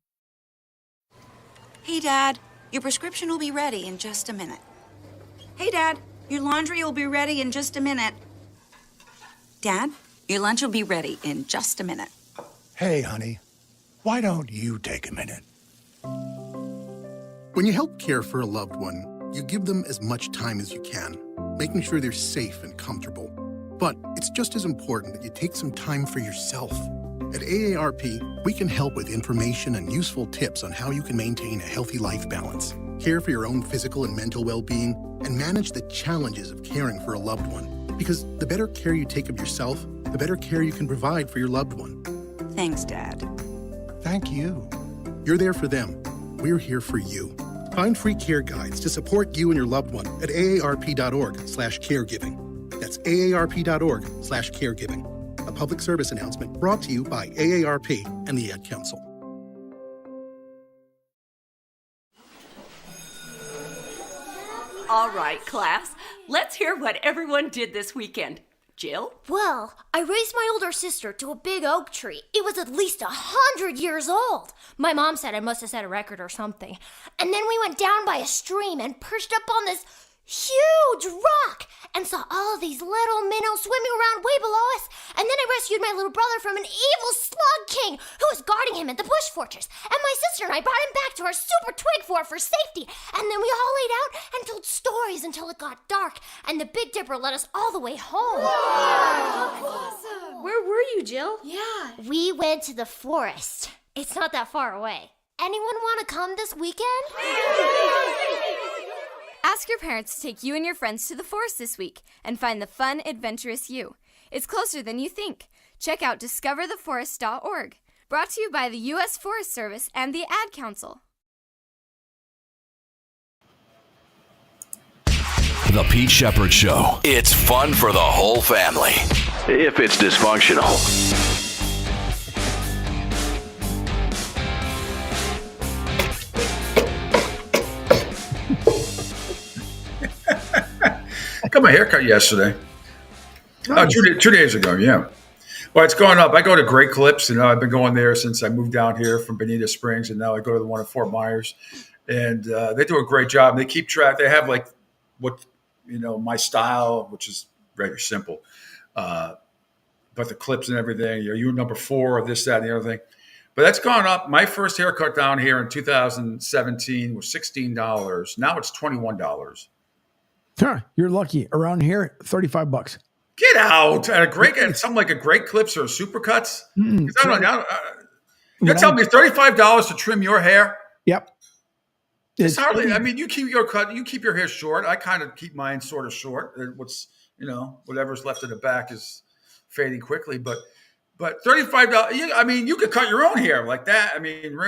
Hey, Dad, your prescription will be ready in just a minute. Hey, Dad, your laundry will be ready in just a minute. Dad, your lunch will be ready in just a minute.
Hey, honey. Why don't you take a minute? When you help care for a loved one, you give them as much time as you can, making sure they're safe and comfortable. But it's just as important that you take some time for yourself. At AARP, we can help with information and useful tips on how you can maintain a healthy life balance, care for your own physical and mental well-being, and manage the challenges of caring for a loved one. Because the better care you take of yourself, the better care you can provide for your loved one.
Thanks, Dad.
Thank you. You're there for them. We're here for you. Find free care guides to support you and your loved one at aarp.org/caregiving. That's aarp.org/caregiving. A public service announcement brought to you by AARP and the Ad Council.
All right, class. Let's hear what everyone did this weekend. Jill?
Well, I raised my older sister to a big oak tree. It was at least 100 years old. My mom said I must have set a record or something. And then we went down by a stream and perched up on this huge rock and saw all of these little minnows swimming around way below us. And then I rescued rescued my little brother from an evil slug king who was guarding him at the bush fortress. And my sister and I brought him back to our super twig fort for safety. And then we all laid out and told stories until it got dark. And the Big Dipper led us all the way home. Awesome.
Where were you, Jill?
Yeah. We went to the forest. It's not that far away. Anyone want to come this weekend?
Ask your parents to take you and your friends to the forest this week and find the fun, adventurous you. It's closer than you think. Check out discovertheforest.org. Brought to you by the U.S. Forest Service and the Ad Council.
The Pete Sheppard Show. It's fun for the whole family, if it's dysfunctional.
I got my haircut yesterday.
Nice.
2 days ago, yeah. Well, it's going up. I go to Great Clips, and I've been going there since I moved down here from Bonita Springs, and now I go to the one in Fort Myers. And they do a great job. They keep track. They have like my style, which is very simple. But the clips and everything, you're number 4 of this, that, and the other thing. But that's gone up. My first haircut down here in 2017 was $16. Now it's $21.
Huh, you're lucky. Around here, $35.
Get out at something like a Great Clips or a Supercuts. You're telling me $35 to trim your hair?
Yep.
It's hardly. I mean, you keep your hair short. I kind of keep mine sort of short. Whatever's left in the back is fading quickly. But $35. I mean, you could cut your own hair like that. I mean,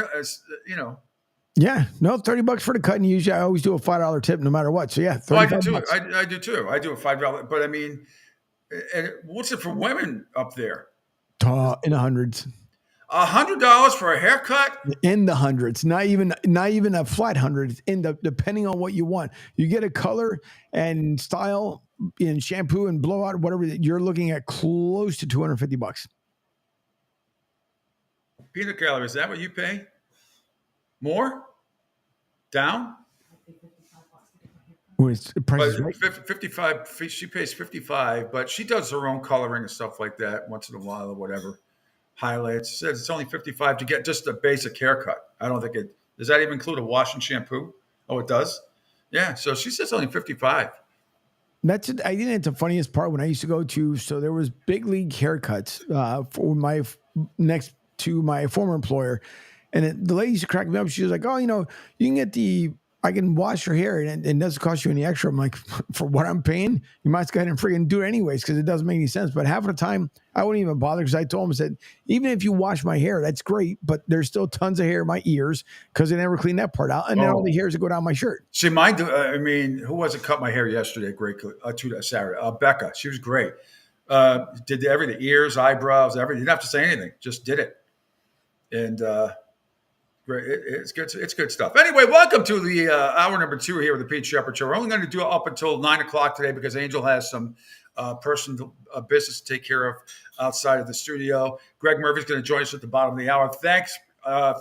Yeah, no, $30 for the cut, and usually I always do a $5 tip no matter what. So yeah,
I do too. I do too. I do a $5, but I mean, what's it for women up there?
In the hundreds.
$100 for a haircut?
In the hundreds, not even a flat hundred. Depending on what you want, you get a color and style in shampoo and blowout, whatever. You're looking at close to $250.
Peanut gallery, is that what you pay? More? Down?
Price right?
55. She pays $55, but she does her own coloring and stuff like that once in a while or whatever. Highlights. It says it's only $55 to get just a basic haircut. I don't think it does. That even include a wash and shampoo? Oh, it does. Yeah. So she says only $55.
That's it. I think it's the funniest part when I used to go to. So there was big league haircuts for my next to my former employer. And the lady used to crack me up. She was like, "Oh, you can get I can wash your hair and it doesn't cost you any extra." I'm like, for what I'm paying, you might go ahead and freaking do it anyways because it doesn't make any sense. But half of the time, I wouldn't even bother because I told him, I said, even if you wash my hair, that's great, but there's still tons of hair in my ears because I never cleaned that part out. And then all the hairs that go down my shirt.
See, mine, who wasn't cut my hair yesterday? Great, Saturday. Becca, she was great. Did everything, ears, eyebrows, everything. You didn't have to say anything, just did it. And, great. It's good. It's good stuff. Anyway, welcome to the hour number 2 here with the Pete Sheppard Show. We're only going to do it up until 9 o'clock today because Angel has some personal business to take care of outside of the studio. Greg Murphy's going to join us at the bottom of the hour.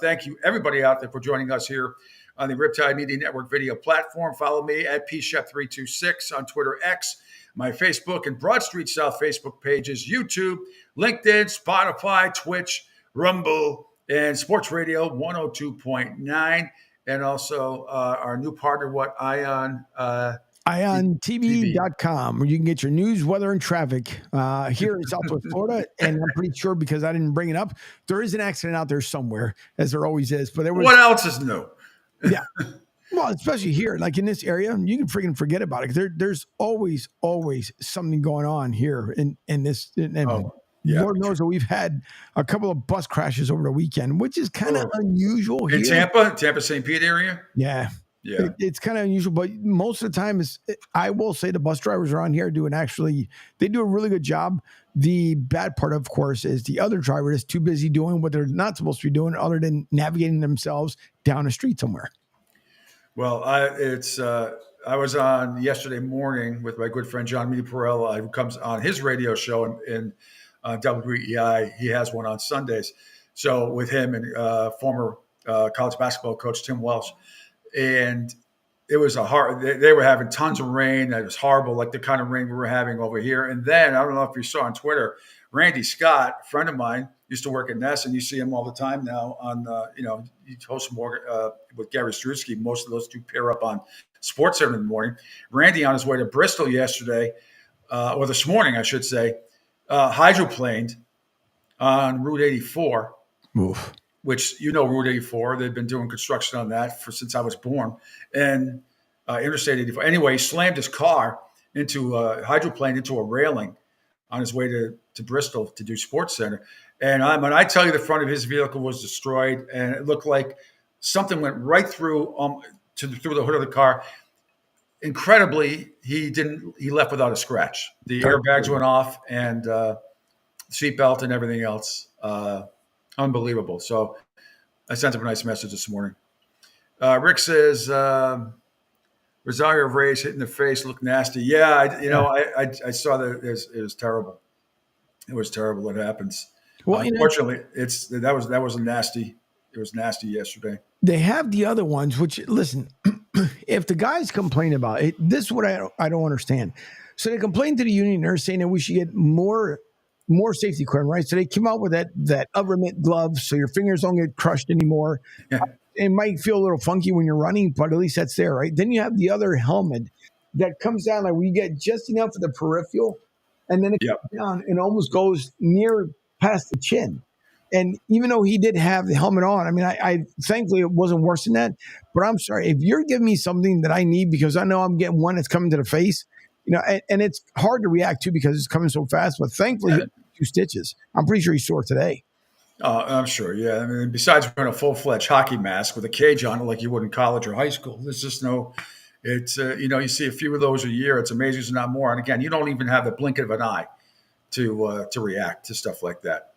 Thank you, everybody out there, for joining us here on the Riptide Media Network video platform. Follow me at pshep326 on Twitter X, my Facebook and Broad Street South Facebook pages, YouTube, LinkedIn, Spotify, Twitch, Rumble, and Sports Radio 102.9, and also our new partner,
IonTV.com, where you can get your news, weather, and traffic here in Southwest Florida. And I'm pretty sure, because I didn't bring it up, there is an accident out there somewhere, as there always is. But
what else is new?
Yeah. Well, especially here, like in this area, you can freaking forget about it. There's always something going on here in this.
Yeah.
Lord knows that we've had a couple of bus crashes over the weekend, which is kind of unusual
in
here.
Tampa, St. Pete area.
Yeah. It's kind of unusual, but most of the time I will say the bus drivers around here they do a really good job. The bad part, of course, is the other driver is too busy doing what they're not supposed to be doing other than navigating themselves down a street somewhere.
Well, I was on yesterday morning with my good friend John Meade-Perella, who comes on his radio show in WEI. He has one on Sundays. So with him and former college basketball coach Tim Welsh, and it was they were having tons of rain. It was horrible, like the kind of rain we were having over here. And then I don't know if you saw on Twitter, Randy Scott, a friend of mine, used to work at Ness, and you see him all the time now on, he hosts more with Gary Strutsky. Most of those two pair up on SportsCenter in the morning. Randy, on his way to Bristol yesterday, or this morning, I should say, hydroplaned on Route 84.
Oof.
Which, Route 84, they've been doing construction on that since I was born, and Interstate 84. Anyway, he slammed his car hydroplaned into a railing on his way to Bristol to do SportsCenter. And when I tell you the front of his vehicle was destroyed, and it looked like something went right through through the hood of the car. Incredibly, he left without a scratch. The airbags went off, and seatbelt and everything else. Unbelievable. So I sent him a nice message this morning. Rick says, Rosario Reyes hit in the face, looked nasty. Yeah, I saw that. It was terrible. It was terrible. It happens. Well, unfortunately, that was nasty. It was nasty yesterday.
They have the other ones, which, listen, if the guys complain about it, this is what I don't understand. So they complained to the union. They're saying that we should get more safety equipment, right? So they came out with that Ubermit glove, so your fingers don't get crushed anymore. Yeah. It might feel a little funky when you're running, but at least that's there, right? Then you have the other helmet that comes down, like we get just enough of the peripheral, and then it comes down and almost goes near past the chin. And even though he did have the helmet on, I mean, I thankfully it wasn't worse than that. But I'm sorry, if you're giving me something that I need because I know I'm getting one that's coming to the face, and it's hard to react to because it's coming so fast. But thankfully, he had 2 stitches. I'm pretty sure he's sore today.
I'm sure, yeah. I mean, besides wearing a full-fledged hockey mask with a cage on it like you would in college or high school, there's just no – it's, you see a few of those a year. It's amazing there's not more. And, again, you don't even have the blink of an eye to react to stuff like that.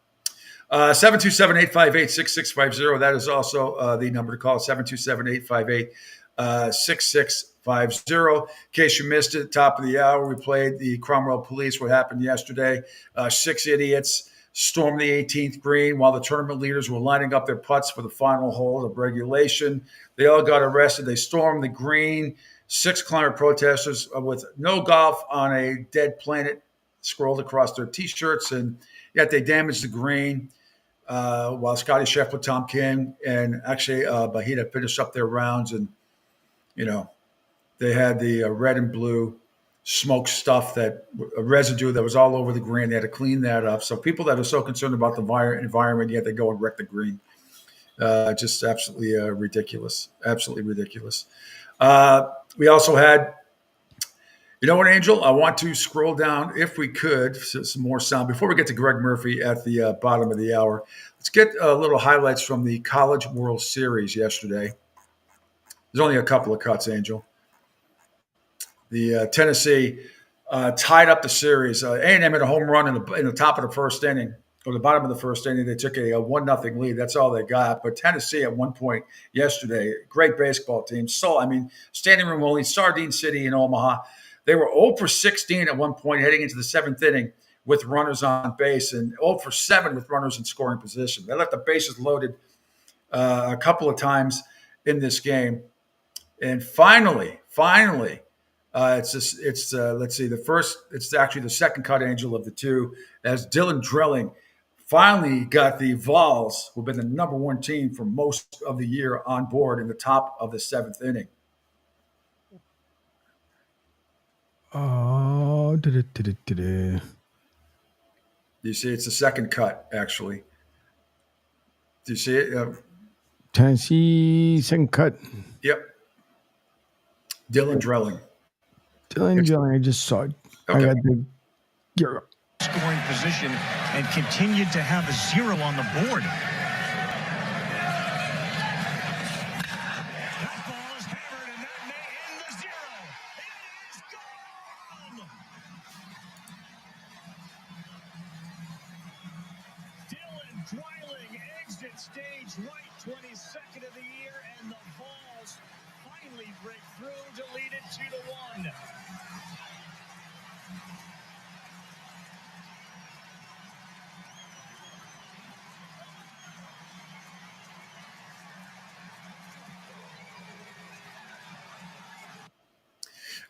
727-858-6650. That is also the number to call, 727-858-6650. In case you missed it, top of the hour, we played the Cromwell Police, what happened yesterday. 6 idiots stormed the 18th green while the tournament leaders were lining up their putts for the final hole of regulation. They all got arrested. They stormed the green. 6 climate protesters with no golf on a dead planet scrolled across their T-shirts, and yet they damaged the green while Scotty Sheppard, Tom King, and actually Bahita finished up their rounds. And, they had the red and blue smoke stuff, that residue that was all over the green. They had to clean that up. So people that are so concerned about the environment, yet they go and wreck the green. Just absolutely ridiculous. Absolutely ridiculous. We also had, you know what, Angel? I want to scroll down, if we could, some more sound. Before we get to Greg Murphy at the bottom of the hour, let's get little highlights from the College World Series yesterday. There's only a couple of cuts, Angel. The Tennessee tied up the series. A&M had a home run in the top of the first inning, or the bottom of the first inning. They took a 1-0 lead. That's all they got. But Tennessee at one point yesterday, great baseball team. So, standing room only, Sardine City in Omaha. They were 0 for 16 at one point heading into the 7th inning with runners on base, and 0 for 7 with runners in scoring position. They left the bases loaded a couple of times in this game. And finally, let's see, it's actually the second cut, Angel, of the two, as Dylan Drilling finally got the Vols, who've been the number 1 team for most of the year, on board in the top of the 7th inning.
Oh,
You see, it's the second cut, actually. Do you see it?
Tennessee second cut.
Yep. Dylan Drilling.
I just saw it.
Okay.
I got the
scoring position and continued to have a 0 on the board. Stage right, 22nd of the year, and the Vols finally break through to lead it 2-1.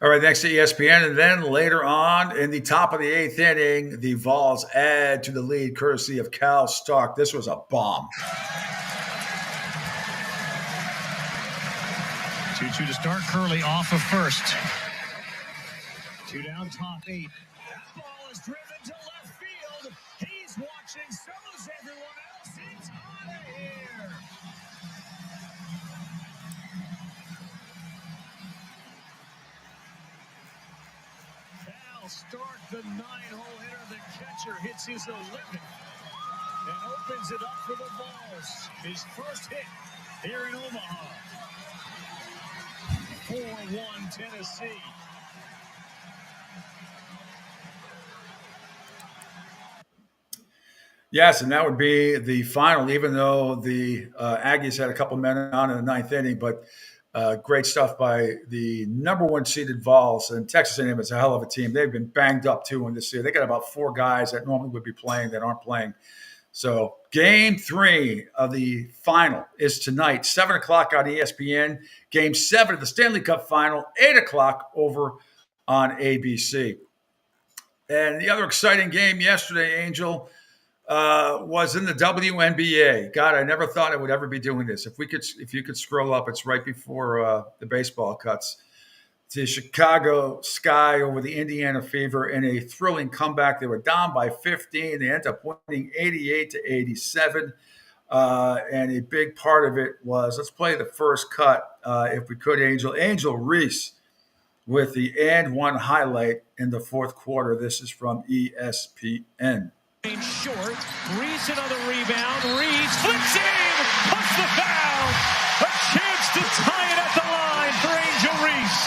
All right, next to ESPN. And then later on in the top of the 8th inning, the Vols add to the lead courtesy of Cal Stark. This was a bomb.
2-2 to start. Curley off of first. 2 down, top 8. That ball is driven to left field. He's watching. So is everyone else. It's out of here. Cal Stark, the 9-hole hitter, the catcher, hits his 11th and opens it up for the Vols. His first hit here in Omaha. 4-1 Tennessee.
Yes, and that would be the final, even though the Aggies had a couple men on in the 9th inning, but great stuff by the number 1 seeded Vols. And Texas A&M is a hell of a team. They've been banged up, too, in this year. They got about 4 guys that normally would be playing that aren't playing. So game 3 of the final is tonight, 7 o'clock on ESPN. Game 7 of the Stanley Cup final, 8 o'clock over on ABC. And the other exciting game yesterday, Angel, was in the WNBA. God, I never thought I would ever be doing this. If you could scroll up, it's right before the baseball cuts. The Chicago Sky over the Indiana Fever in a thrilling comeback. They were down by 15. They ended up winning 88-87. And a big part of it was, let's play the first cut, if we could, Angel. Angel Reese with the and one highlight in the fourth quarter. This is from ESPN.
Short, Reese another rebound. Reese flips it in, puts the foul. A chance to tie it at the line for Angel Reese.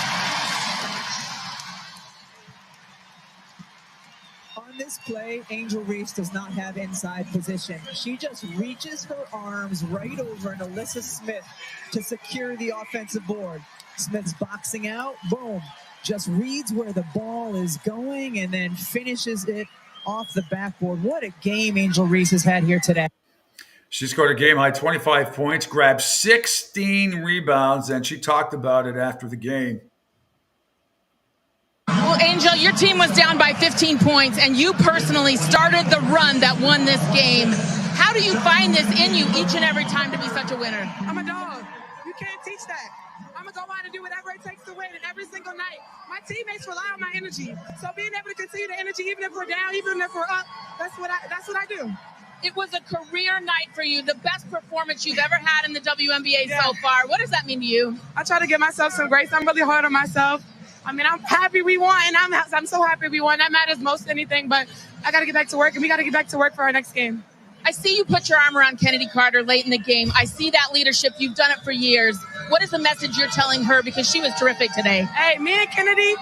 On this play, Angel Reese does not have inside position. She just reaches her arms right over to Alyssa Smith to secure the offensive board. Smith's boxing out, boom. Just reads where the ball is going and then finishes it off the backboard. What a game Angel Reese has had here today.
She scored a game-high 25 points, grabbed 16 rebounds, and she talked about it after the game.
Well, Angel, your team was down by 15 points, and you personally started the run that won this game. How do you find this in you each and every time to be such a winner?
I'm a dog. You can't teach that. I'm going to go out and do whatever it takes to win, and every single night, my teammates rely on my energy. So being able to continue the energy, even if we're down, even if we're up, that's what I do.
It was a career night for you, the best performance you've ever had in the WNBA so far. What does that mean to you?
I try to give myself some grace. I'm really hard on myself. I mean, I'm happy we won, and I'm so happy we won. That matters most of anything, but I got to get back to work, and we got to get back to work for our next game.
I see you put your arm around Kennedy Carter late in the game. I see that leadership. You've done it for years. What is the message you're telling her? Because she was terrific today.
Hey, me and Kennedy,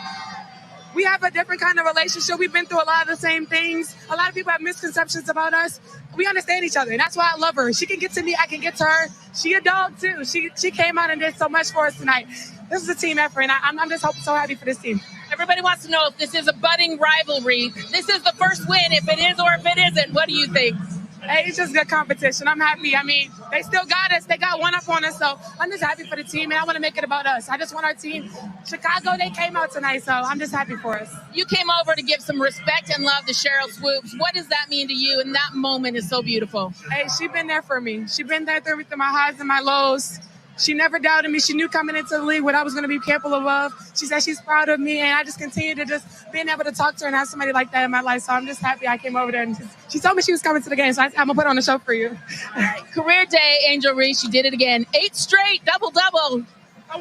we have a different kind of relationship. We've been through a lot of the same things. A lot of people have misconceptions about us. We understand each other, and that's why I love her. She can get to me. I can get to her. She a dog, too. She came out and did so much for us tonight. This is a team effort, and I'm just so happy for this team.
Everybody wants to know if this is a budding rivalry. This is the first win. If it is or if it isn't, what do you think?
Hey, it's just good competition. I'm happy. I mean, they still got us. They got one up on us. So I'm just happy for the team, and I want to make it about us. I just want our team. Chicago, they came out tonight, so I'm just happy for us.
You came over to give some respect and love to Cheryl Swoops. What does that mean to you? And that moment is so beautiful.
Hey, she been there for me. She been there through my highs and my lows. She never doubted me. She knew coming into the league what I was going to be capable of. She said she's proud of me, and I just continue to just being able to talk to her and have somebody like that in my life. So I'm just happy I came over there, and she told me she was coming to the game, so I'm going to put on a show for you.
All right. Career day, Angel Reese. You did it again. 8 straight, double-double.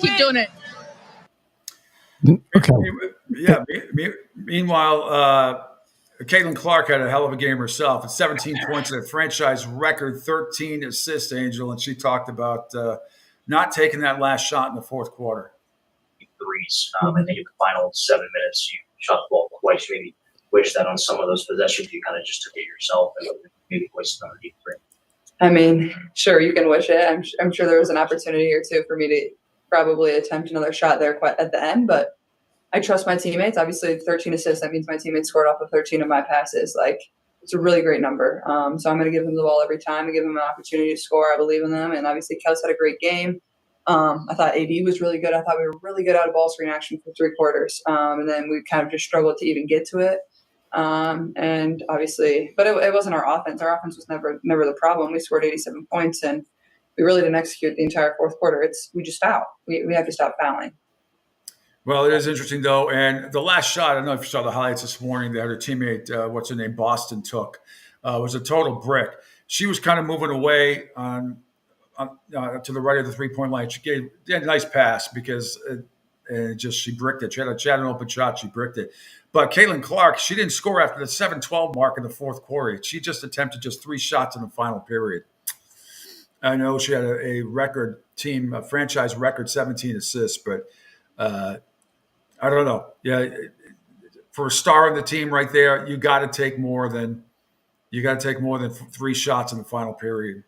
Keep doing it.
Okay.
Yeah. Meanwhile, Caitlin Clark had a hell of a game herself. At 17 points at a franchise record, 13 assists, Angel, and she talked about not taking that last shot in the fourth quarter.
Threes. I think in the final 7 minutes, you shot the ball twice. Maybe wish that on some of those possessions, you kind of just took it yourself and maybe wasted on a deep three.
I mean, sure, you can wish it. I'm sure there was an opportunity or two for me to probably attempt another shot there at the end, but I trust my teammates. Obviously, 13 assists, that means my teammates scored off of 13 of my passes. Like, it's a really great number. So I'm going to give them the ball every time and give them an opportunity to score. I believe in them. And obviously, Kels had a great game. I thought AB was really good. I thought we were really good out of ball screen action for 3 quarters. And then we kind of just struggled to even get to it. And obviously, but it wasn't our offense. Our offense was never the problem. We scored 87 points and we really didn't execute the entire fourth quarter. We just foul. We have to stop fouling.
Well, it is interesting, though. And the last shot, I don't know if you saw the highlights this morning that her teammate, what's her name, Boston took, was a total brick. She was kind of moving away to the right of the three-point line. She had a nice pass because she bricked it. She had an open shot. She bricked it. But Caitlin Clark, she didn't score after the 7-12 mark in the fourth quarter. She just attempted 3 shots in the final period. I know she had a record team, a franchise record 17 assists, but I don't know. Yeah, for a star on the team right there, you got to take more than 3 shots in the final period.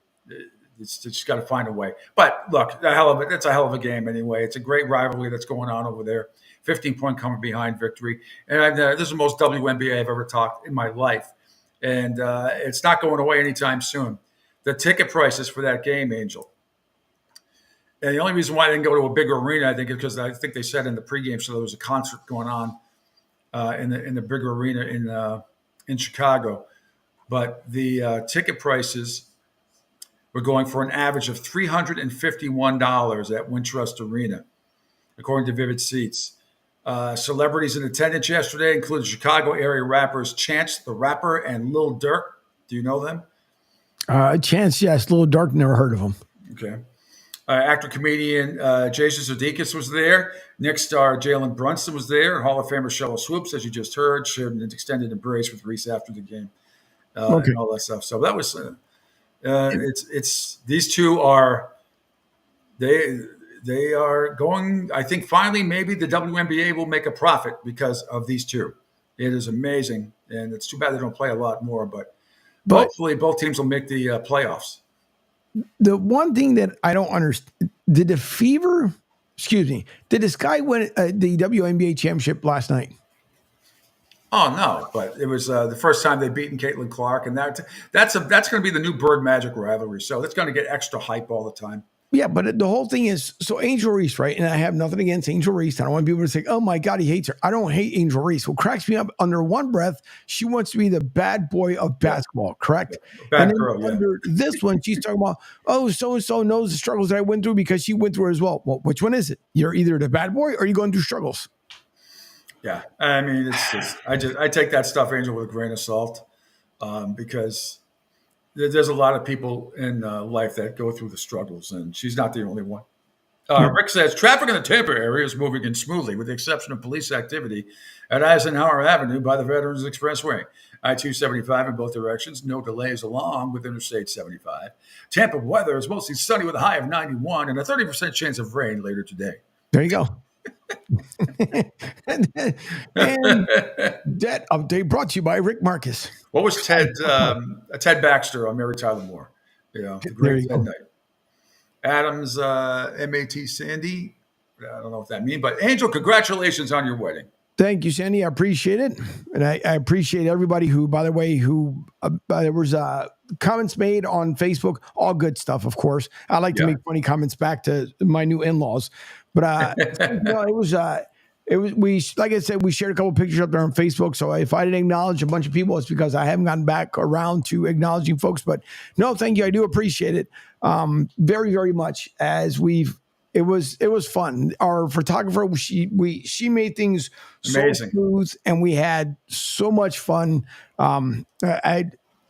It's just got to find a way. But look, it's a hell of a game anyway. It's a great rivalry that's going on over there. 15-point coming behind victory, and this is the most WNBA I've ever talked in my life, and it's not going away anytime soon. The ticket prices for that game, Angel. And the only reason why I didn't go to a bigger arena, I think, is because I think they said in the pregame show there was a concert going on in the bigger arena in Chicago. But the ticket prices were going for an average of $351 at Wintrust Arena, according to Vivid Seats. Celebrities in attendance yesterday included Chicago area rappers Chance the Rapper and Lil Durk. Do you know them?
Chance, yes. Lil Durk, never heard of him.
Okay. Actor-comedian Jason Sudeikis was there. Nick star Jalen Brunson was there. Hall of Famer Sheryl Swoops, as you just heard, shared an extended embrace with Reese after the game, and all that stuff. So that was it's these two are they are going. I think finally maybe the WNBA will make a profit because of these two. It is amazing, and it's too bad they don't play a lot more. But hopefully both teams will make the playoffs.
The one thing that I don't understand, did the Sky win the WNBA championship last night?
Oh, no, but it was the first time they've beaten Caitlin Clark, and that's going to be the new Bird Magic rivalry, so it's going to get extra hype all the time.
Yeah, but the whole thing is, so Angel Reese, right? And I have nothing against Angel Reese. I don't want people to say, oh my God, he hates her. I don't hate Angel Reese. What cracks me up, under one breath, she wants to be the bad boy of basketball, correct?
Bad
and
girl,
under this one, she's talking about, oh, so-and-so knows the struggles that I went through because she went through it as well. Well, which one is it? You're either the bad boy or you're going through struggles.
Yeah, I mean, I take that stuff, Angel, with a grain of salt because there's a lot of people in life that go through the struggles, and she's not the only one. Rick says, traffic in the Tampa area is moving in smoothly, with the exception of police activity at Eisenhower Avenue by the Veterans Expressway. I-275 in both directions, no delays along with Interstate 75. Tampa weather is mostly sunny with a high of 91 and a 30% chance of rain later today.
There you go. and that update brought to you by Rick Marcus.
What was Ted Baxter on Mary Tyler Moore? The great Ted Knight. Adams, MAT Sandy. I don't know what that means, but Angel, congratulations on your wedding.
Thank you, Sandy. I appreciate it. And I appreciate everybody who, by the way, there was comments made on Facebook, all good stuff, of course. I like to make funny comments back to my new in-laws. But we like I said, we shared a couple pictures up there on Facebook. So if I didn't acknowledge a bunch of people, it's because I haven't gotten back around to acknowledging folks. But no, thank you. I do appreciate it very, very much. It was fun. Our photographer, she made things amazing, so smooth, and we had so much fun.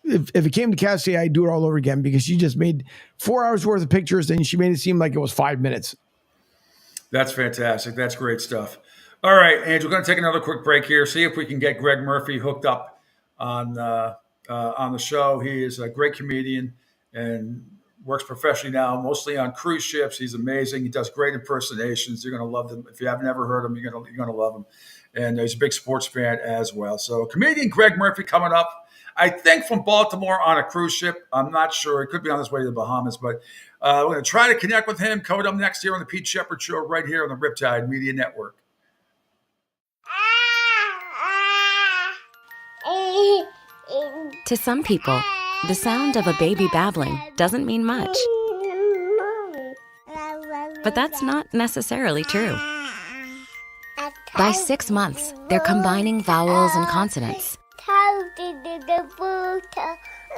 If it came to Cassie, I'd do it all over again because she just made 4 hours worth of pictures and she made it seem like it was 5 minutes.
That's fantastic. That's great stuff. All right, Angel, we're going to take another quick break here. See if we can get Greg Murphy hooked up on the show. He is a great comedian and works professionally now, mostly on cruise ships. He's amazing. He does great impersonations. You're going to love them. If you haven't ever heard him, you're going to love him. And he's a big sports fan as well. So comedian Greg Murphy coming up, I think from Baltimore on a cruise ship. I'm not sure. He could be on his way to the Bahamas, but we're going to try to connect with him. Coming up next here on the Pete Sheppard Show right here on the Riptide Media Network.
To some people, the sound of a baby babbling doesn't mean much. But that's not necessarily true. By 6 months, they're combining vowels and consonants.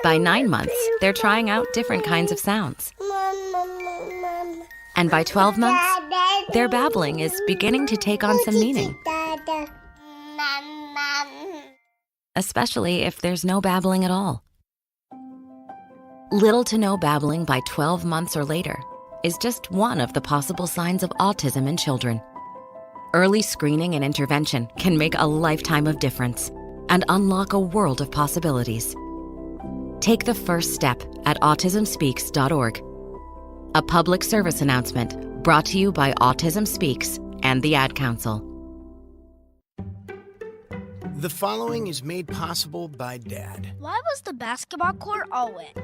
By 9 months, they're trying out different kinds of sounds. And by 12 months, their babbling is beginning to take on some meaning. Especially if there's no babbling at all. Little to no babbling by 12 months or later is just one of the possible signs of autism in children. Early screening and intervention can make a lifetime of difference and unlock a world of possibilities. Take the first step at autismspeaks.org. A public service announcement brought to you by Autism Speaks and the Ad Council.
The following is made possible by Dad.
Why was the basketball court all wet?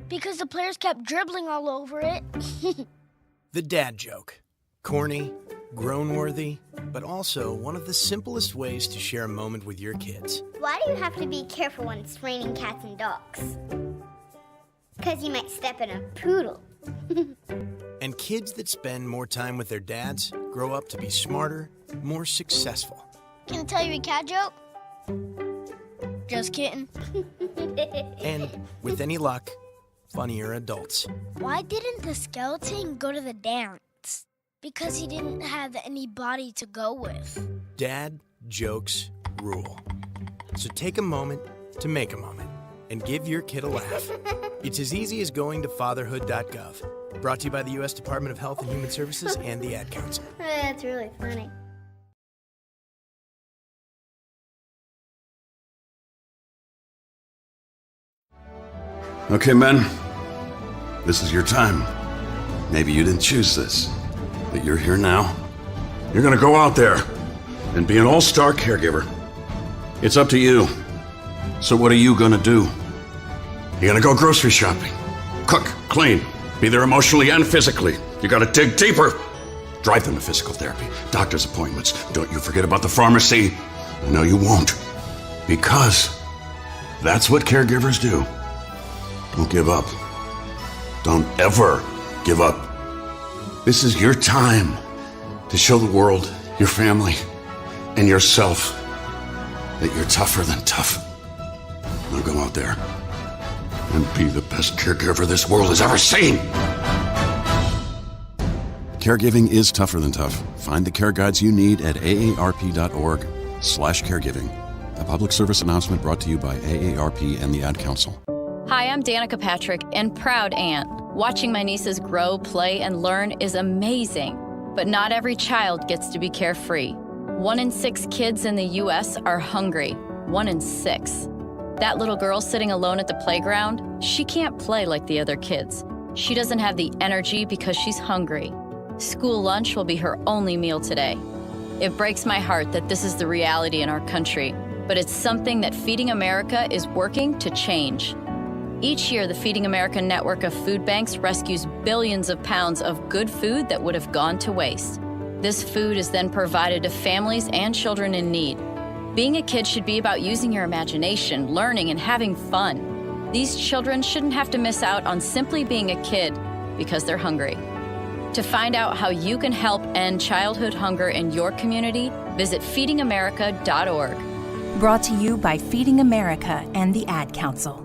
Because the players kept dribbling all over it.
The dad joke. Corny, grown-worthy, but also one of the simplest ways to share a moment with your kids.
Why do you have to be careful when it's raining cats and dogs? Because you might step in a poodle.
And kids that spend more time with their dads grow up to be smarter, more successful.
Can I tell you a cat joke? Just kidding.
And, with any luck, funnier adults.
Why didn't the skeleton go to the dance? Because he didn't have any body to go with.
Dad jokes rule. So take a moment to make a moment and give your kid a laugh. It's as easy as going to fatherhood.gov. Brought to you by the U.S. Department of Health and Human Services and the Ad Council.
That's really funny.
Okay, men, this is your time. Maybe you didn't choose this, but you're here now. You're gonna go out there and be an all-star caregiver. It's up to you. So what are you gonna do? You're gonna go grocery shopping, cook, clean, be there emotionally and physically. You gotta dig deeper. Drive them to physical therapy, doctor's appointments. Don't you forget about the pharmacy. No, you won't. Because that's what caregivers do. Don't give up. Don't ever give up. This is your time to show the world, your family, and yourself that you're tougher than tough. Now go out there and be the best caregiver this world has ever seen. Caregiving is tougher than tough. Find the care guides you need at aarp.org/caregiving. A public service announcement brought to you by AARP and the Ad Council.
Hi, I'm Danica Patrick and proud aunt. Watching my nieces grow, play, and learn is amazing. But not every child gets to be carefree. 1 in 6 kids in the U.S. are hungry. 1 in 6. That little girl sitting alone at the playground, she can't play like the other kids. She doesn't have the energy because she's hungry. School lunch will be her only meal today. It breaks my heart that this is the reality in our country, but it's something that Feeding America is working to change. Each year, the Feeding America network of food banks rescues billions of pounds of good food that would have gone to waste. This food is then provided to families and children in need. Being a kid should be about using your imagination, learning, and having fun. These children shouldn't have to miss out on simply being a kid because they're hungry. To find out how you can help end childhood hunger in your community, visit feedingamerica.org.
Brought to you by Feeding America and the Ad Council.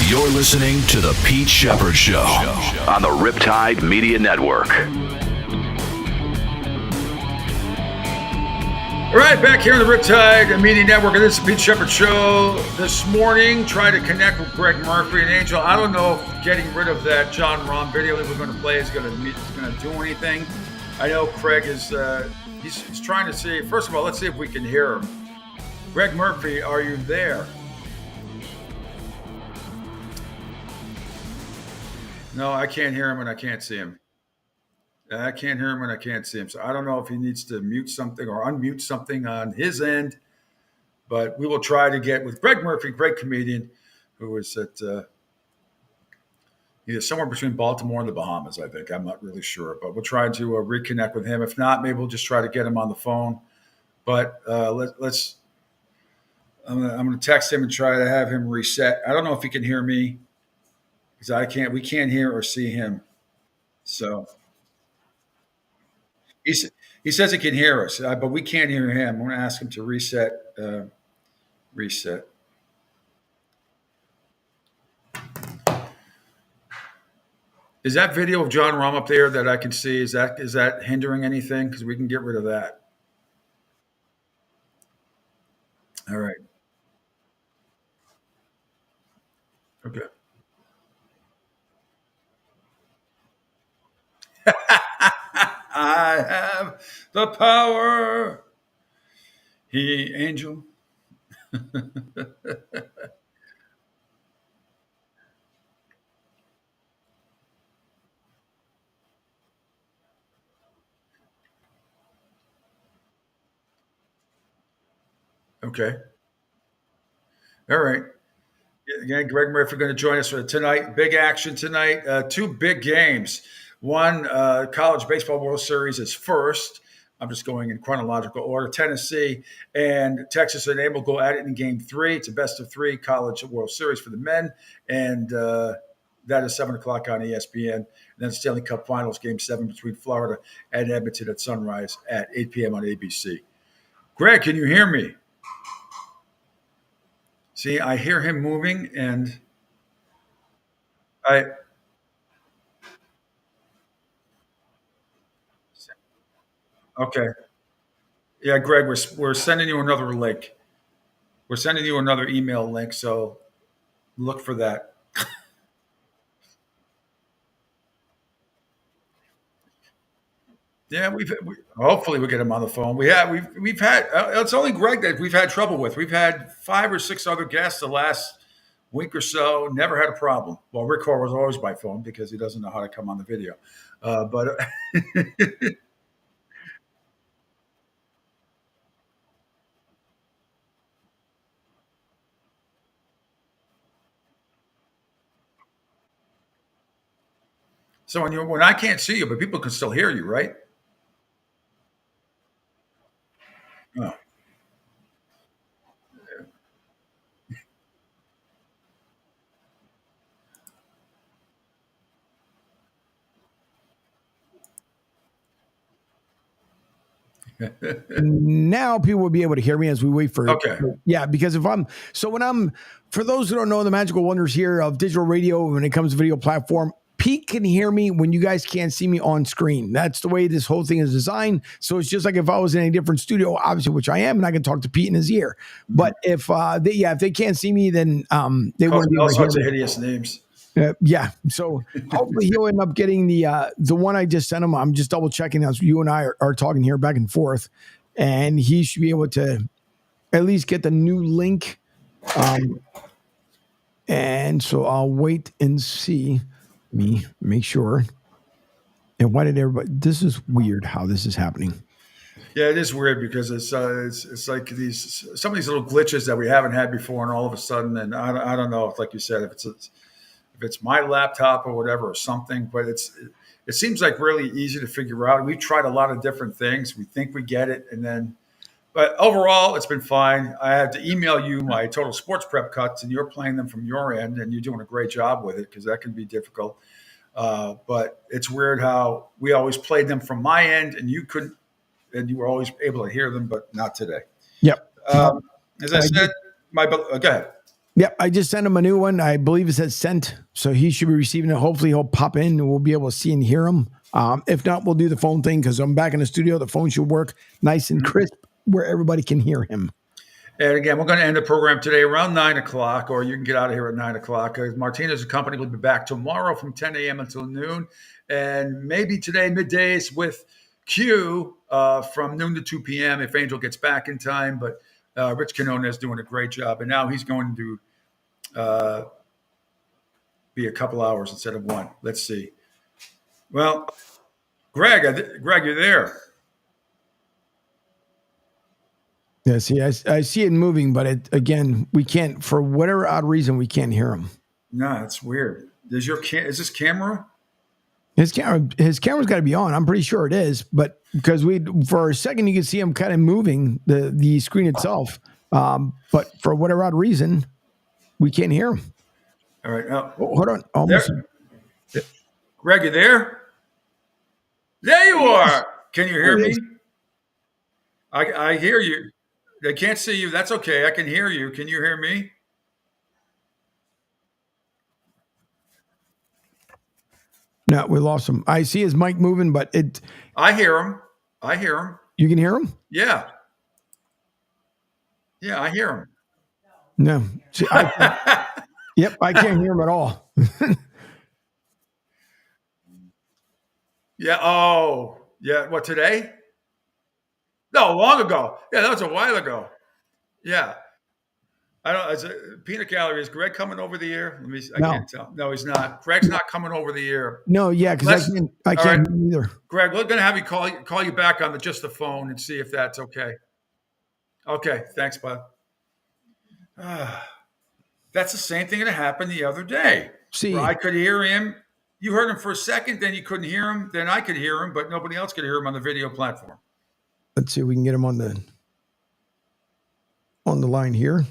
You're listening to The Pete Sheppard Show on the Riptide Media Network.
All right, back here on the Riptide Media Network, and this is the Pete Sheppard Show. This morning, try to connect with Greg Murphy and Angel. I don't know if getting rid of that John Rahm video that we're going to play is going to do anything. I know Craig is he's trying to see. First of all, let's see if we can hear him. Greg Murphy, are you there? No, I can't hear him and I can't see him. I can't hear him and I can't see him. So I don't know if he needs to mute something or unmute something on his end. But we will try to get with Greg Murphy, great comedian, who is at either somewhere between Baltimore and the Bahamas, I think. I'm not really sure. But we'll try to reconnect with him. If not, maybe we'll just try to get him on the phone. But let's – I'm going to text him and try to have him reset. I don't know if he can hear me. because we can't hear or see him. So he says he can hear us, but we can't hear him. I'm going to ask him to reset. Reset. Is that video of John Rahm up there that I can see? Is that hindering anything? Because we can get rid of that. All right. Okay. I have the power. Angel. Okay. All right. Again, Greg Murphy going to join us for tonight. Big action tonight. Two big games. One, College Baseball World Series is first. I'm just going in chronological order. Tennessee and Texas A&M will go at it in Game 3. It's a best-of-3 College World Series for the men, and that is 7 o'clock on ESPN. And then Stanley Cup Finals, Game 7 between Florida and Edmonton at sunrise at 8 p.m. on ABC. Greg, can you hear me? See, I hear him moving, and okay. Yeah, Greg, we're sending you another link. We're sending you another email link, so look for that. Yeah, hopefully we get him on the phone. We've had it's only Greg that we've had trouble with. We've had 5 or 6 other guests the last week or so. Never had a problem. Well, Rick Hore was always by phone because he doesn't know how to come on the video. But so when I can't see you, but people can still hear you, right? Oh.
Now people will be able to hear me as we wait for.
Okay.
Yeah, because for those who don't know the magical wonders here of digital radio when it comes to video platform, Pete can hear me when you guys can't see me on screen. That's the way this whole thing is designed. So it's just like if I was in a different studio, obviously, which I am, and I can talk to Pete in his ear. But if they can't see me, then they won't be able
all
to
sorts
hear
of
me.
hideous names.
Yeah. So hopefully he'll end up getting the one I just sent him. I'm just double checking as you and I are talking here back and forth, and he should be able to at least get the new link. And so I'll wait and see. Me make sure. And why did everybody? This is weird how this is happening.
Yeah, it is weird because it's like some of these little glitches that we haven't had before, and all of a sudden, and I don't know if, like you said, if it's my laptop or whatever or something, but it seems like really easy to figure out. We've tried a lot of different things. We think we get it, but overall, it's been fine. I had to email you my total sports prep cuts, and you're playing them from your end, and you're doing a great job with it because that can be difficult. But it's weird how we always played them from my end, and you couldn't, and you were always able to hear them, but not today.
Yep.
As I said, go ahead.
Yep, I just sent him a new one. I believe it says sent, so he should be receiving it. Hopefully, he'll pop in and we'll be able to see and hear him. If not, we'll do the phone thing because I'm back in the studio. The phone should work nice and crisp where everybody can hear him.
And again, we're going to end the program today around 9 o'clock, or you can get out of here at 9 o'clock. Martinez Company will be back tomorrow from 10 a.m. until noon, and maybe today middays with Q from noon to 2 p.m. if Angel gets back in time. But Rich Canona is doing a great job, and now he's going to be a couple hours instead of 1. Let's see. Well, Greg, you're there.
Yeah, see, I see it moving, but we can't, for whatever odd reason, we can't hear him.
No, it's weird. Is this camera?
His camera's got to be on. I'm pretty sure it is, but because for a second you can see him kind of moving the screen itself, but for whatever odd reason, we can't hear him.
All right. Now,
hold on. Almost.
There. Greg, you there? There you are. Can you hear me? I hear you. They can't see you. That's okay. I can hear you. Can you hear me?
No, we lost him. I see his mic moving, but it.
I hear him. I hear him.
You can hear him?
Yeah. Yeah, I hear him.
No. See, yep, I can't hear him at all.
Yeah. Oh, yeah. What, today? No, long ago. Yeah, that was a while ago. Yeah. I don't. Is it, peanut gallery, is Greg coming over the air? Let me. I
No.
can't tell. No, he's not. Greg's not coming over the air.
No, yeah, because I can't hear him either.
Greg, we're gonna have you call you back on just the phone and see if that's okay. Okay, thanks, bud. That's the same thing that happened the other day.
See,
where I could hear him. You heard him for a second, then you couldn't hear him. Then I could hear him, but nobody else could hear him on the video platform.
Let's see if we can get him on the line here.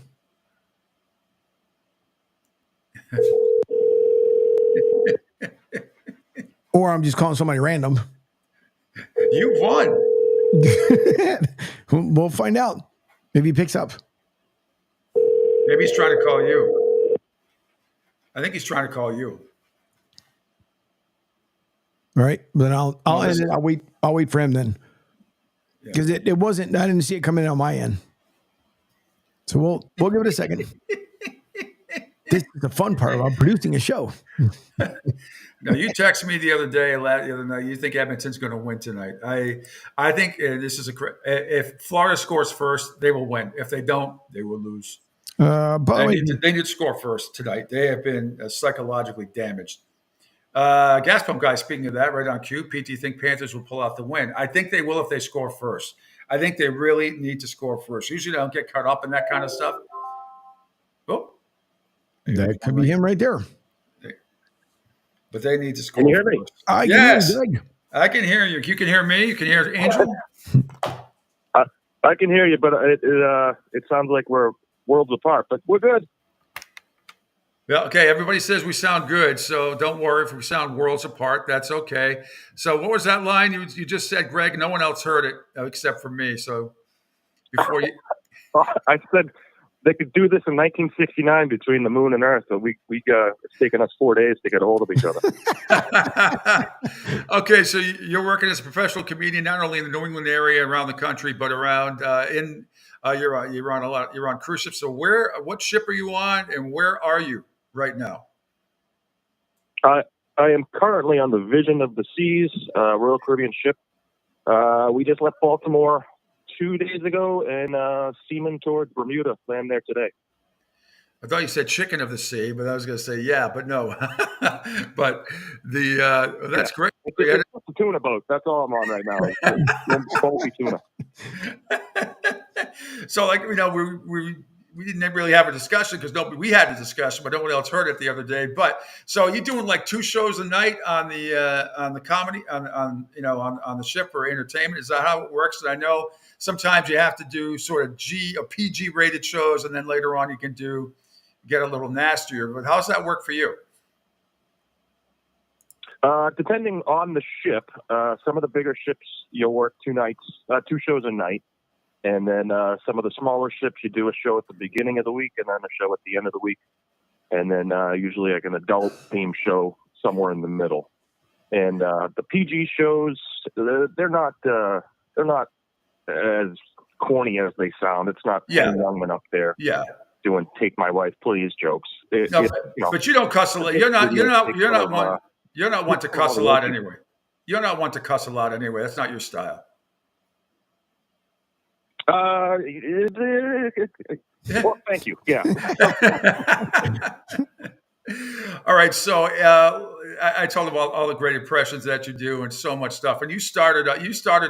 Or I'm just calling somebody random.
You won.
We'll find out. Maybe he picks up.
Maybe he's trying to call you. I think he's trying to call you.
All right. Then I'll end it. I'll wait for him then. Because it wasn't, I didn't see it coming in on my end. So we'll give it a second. This is the fun part about producing a show.
No, you texted me the other night. You think Edmonton's going to win tonight? I think this is if Florida scores first, they will win. If they don't, they will lose. They need to score first tonight. They have been psychologically damaged. Gas pump guy. Speaking of that, right on cue. Pete, do you think Panthers will pull out the win? I think they will if they score first. I think they really need to score first. Usually, they don't get caught up in that kind of stuff. Oh.
That could be him right there.
But they need to score.
Can you hear me?
I can hear you.
I can hear you. You can hear me. You can hear Angel.
I can hear you, but it sounds like we're worlds apart. But we're good.
Yeah. Okay. Everybody says we sound good, so don't worry if we sound worlds apart. That's okay. So, what was that line you just said, Greg? No one else heard it except for me. So, before you,
I said they could do this in 1969 between the moon and Earth. So it's taken us 4 days to get a hold of each other.
Okay, so you're working as a professional comedian not only in the New England area, around the country, but around you're on a lot. You're on cruise ships. So what ship are you on, and where are you right now?
I am currently on the Vision of the Seas, Royal Caribbean ship. We just left Baltimore 2 days ago and steaming towards Bermuda. Land there today.
I thought you said chicken of the sea, but I was going to say yeah, but no. But that's great.
It's a tuna boat. That's all I'm on right now. Salty tuna.
So, we didn't really have a discussion because we had a discussion, but no one else heard it the other day. But so you're doing like 2 shows a night on the comedy on the ship for entertainment. Is that how it works? And I know sometimes you have to do sort of PG rated shows, and then later on you can get a little nastier. But how's that work for you?
Depending on the ship, some of the bigger ships you'll work 2 shows a night. And then some of the smaller ships, you do a show at the beginning of the week and then a show at the end of the week. And then usually like an adult theme show somewhere in the middle. And the PG shows, they're not as corny as they sound. It's not young up there doing "Take My Wife, Please" jokes.
But you don't cuss a lot. You're not one to cuss a lot anyway. You're not one to cuss a lot anyway. That's not your style.
Well, thank you. Yeah.
All right. So I told them all the great impressions that you do and so much stuff. And you started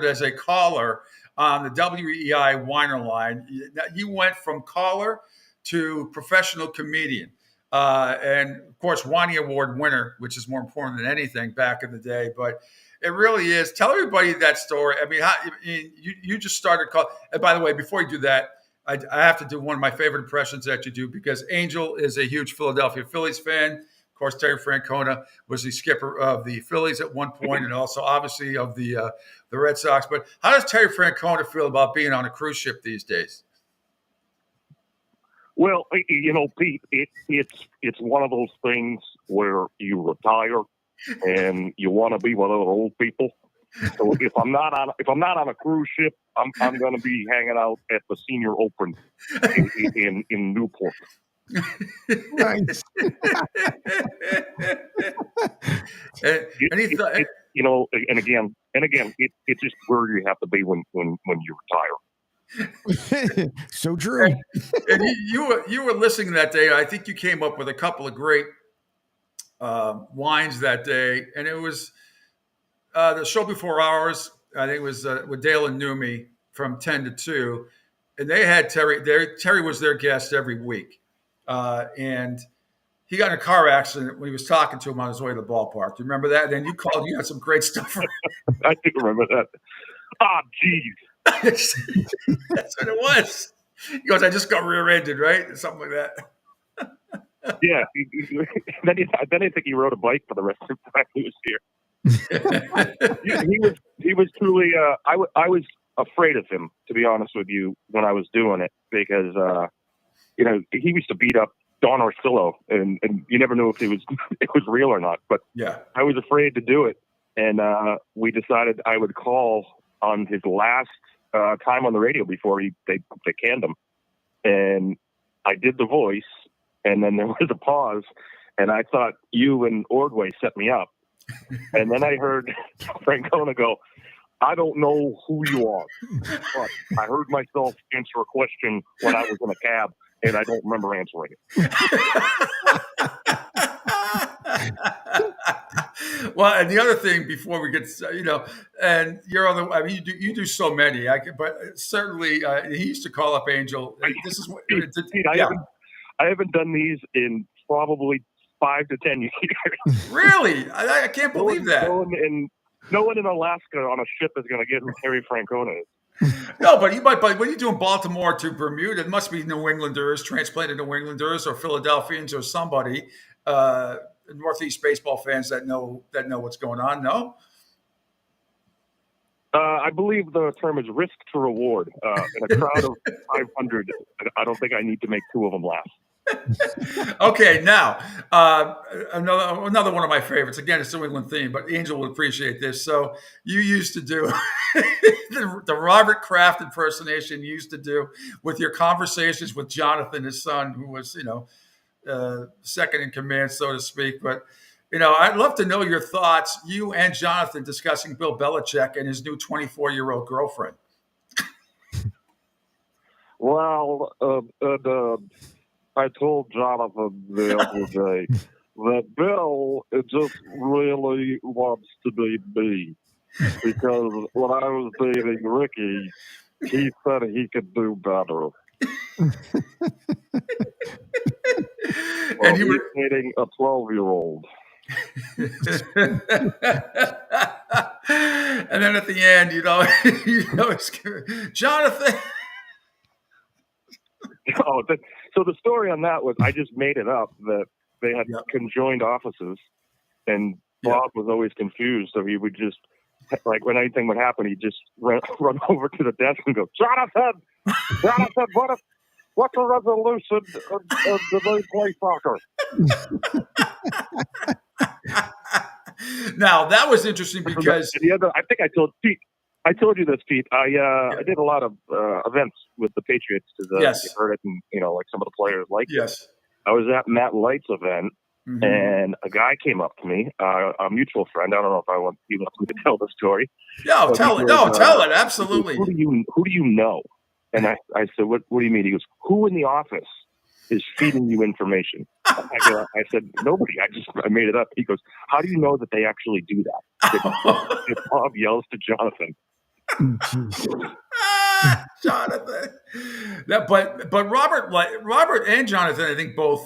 as a caller on the WEI Weiner line. You went from caller to professional comedian. And of course, Wani Award winner, which is more important than anything back in the day. But it really is. Tell everybody that story. I mean, you just started call. And by the way, before you do that, I have to do one of my favorite impressions that you do, because Angel is a huge Philadelphia Phillies fan. Of course, Terry Francona was the skipper of the Phillies at one point, and also obviously of the Red Sox. But how does Terry Francona feel about being on a cruise ship these days?
Well, Pete, it's one of those things where you retire and you want to be one of those old people. So if I'm not on a cruise ship, I'm going to be hanging out at the Senior Open in Newport.
Nice.
And again, it's just where you have to be when you retire.
So true.
And you were listening that day. I think you came up with a couple of great lines that day, and it was the show before ours. I think it was with Dale and Numi from 10 to 2, and they had Terry. Terry was their guest every week, and he got in a car accident when he was talking to him on his way to the ballpark. Do you remember that? And then you called. You had some great stuff.
I do remember that. Ah, geez.
That's what it was. He goes, I just got rear-ended, right? Something like that.
Yeah. Then I think he rode a bike for the rest of the time he was here. He was truly. I was afraid of him, to be honest with you, when I was doing it, because he used to beat up Don Orsillo, and you never knew if it was real or not. But
yeah,
I was afraid to do it, and we decided I would call on his last time on the radio before they canned him, and I did the voice, and then there was a pause, and I thought you and Ordway set me up, and then I heard Francona go, I don't know who you are, but I heard myself answer a question when I was in a cab, and I don't remember answering it.
Well, and the other thing before we get, and your other, I mean, you do so many. But certainly, he used to call up Angel. This is what
I haven't done these in probably 5 to 10 years.
Really, I can't believe that.
No one in Alaska on a ship is going to get who Terry Francona is.
No, but when you do in Baltimore to Bermuda, it must be New Englanders, transplanted New Englanders, or Philadelphians, or somebody. Northeast baseball fans that know what's going on. No,
I believe the term is risk to reward. In a crowd of 500, I don't think I need to make 2 of them laugh.
Okay, now another one of my favorites. Again, it's a New England theme, but Angel will appreciate this. So you used to do the Robert Kraft impersonation you used to do with your conversations with Jonathan, his son, who was second in command, so to speak. But I'd love to know your thoughts, you and Jonathan, discussing Bill Belichick and his new 24-year-old girlfriend.
Well, I told Jonathan the other day that Bill just really wants to be me, because when I was dating Ricky, he said he could do better.
And you were
dating a 12-year-old.
And then at the end, it's Jonathan.
So the story on that was, I just made it up that they had conjoined offices, and Bob was always confused. So he would just, like, when anything would happen, he'd just run over to the desk and go, Jonathan, what's the resolution of the new play soccer?
Now, that was interesting because
I think I told you this, Pete. I did a lot of events with the Patriots, because you heard it, and like some of the players like it.
Yes.
I was at Matt Light's event, and a guy came up to me, a mutual friend. I don't know if he wants me to tell the story.
No, tell it. No, tell it. Absolutely.
Who do you know? And I said, what do you mean? He goes, who in the office is feeding you information? I said, nobody. I made it up. He goes, how do you know that they actually do that? If Bob yells to Jonathan.
Jonathan. But Robert and Jonathan, I think both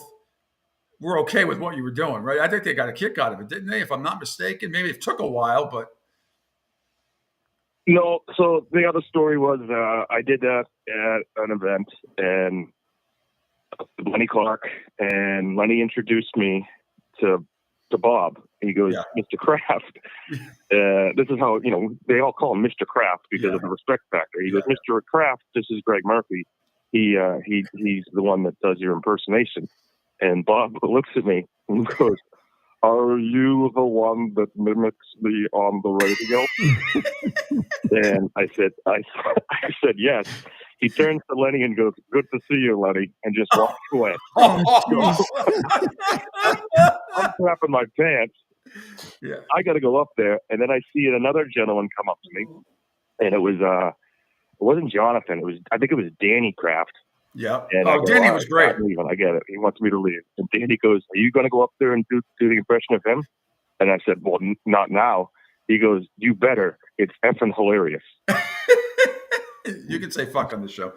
were okay with what you were doing, right? I think they got a kick out of it, didn't they? If I'm not mistaken, maybe it took a while, but
No, so the other story was I did that at an event, and Lenny Clark, and Lenny introduced me to Bob. He goes, Mr. Kraft. This is how, they all call him Mr. Kraft because of the respect factor. He goes, Mr. Kraft, this is Greg Murphy. He's the one that does your impersonation. And Bob looks at me and goes, are you the one that mimics me on the radio? And I said yes. He turns to Lenny and goes, good to see you, Lenny, and just walks away. I'm clapping my pants.
Yeah.
I got to go up there, and then I see another gentleman come up to me, and it wasn't Jonathan. I think it was Danny Kraft.
Yeah.
And
Danny was great.
I'm leaving. I get it. He wants me to leave. And Danny goes, are you going to go up there and do the impression of him? And I said, well, not now. He goes, you better. It's effing hilarious.
You can say fuck on the show.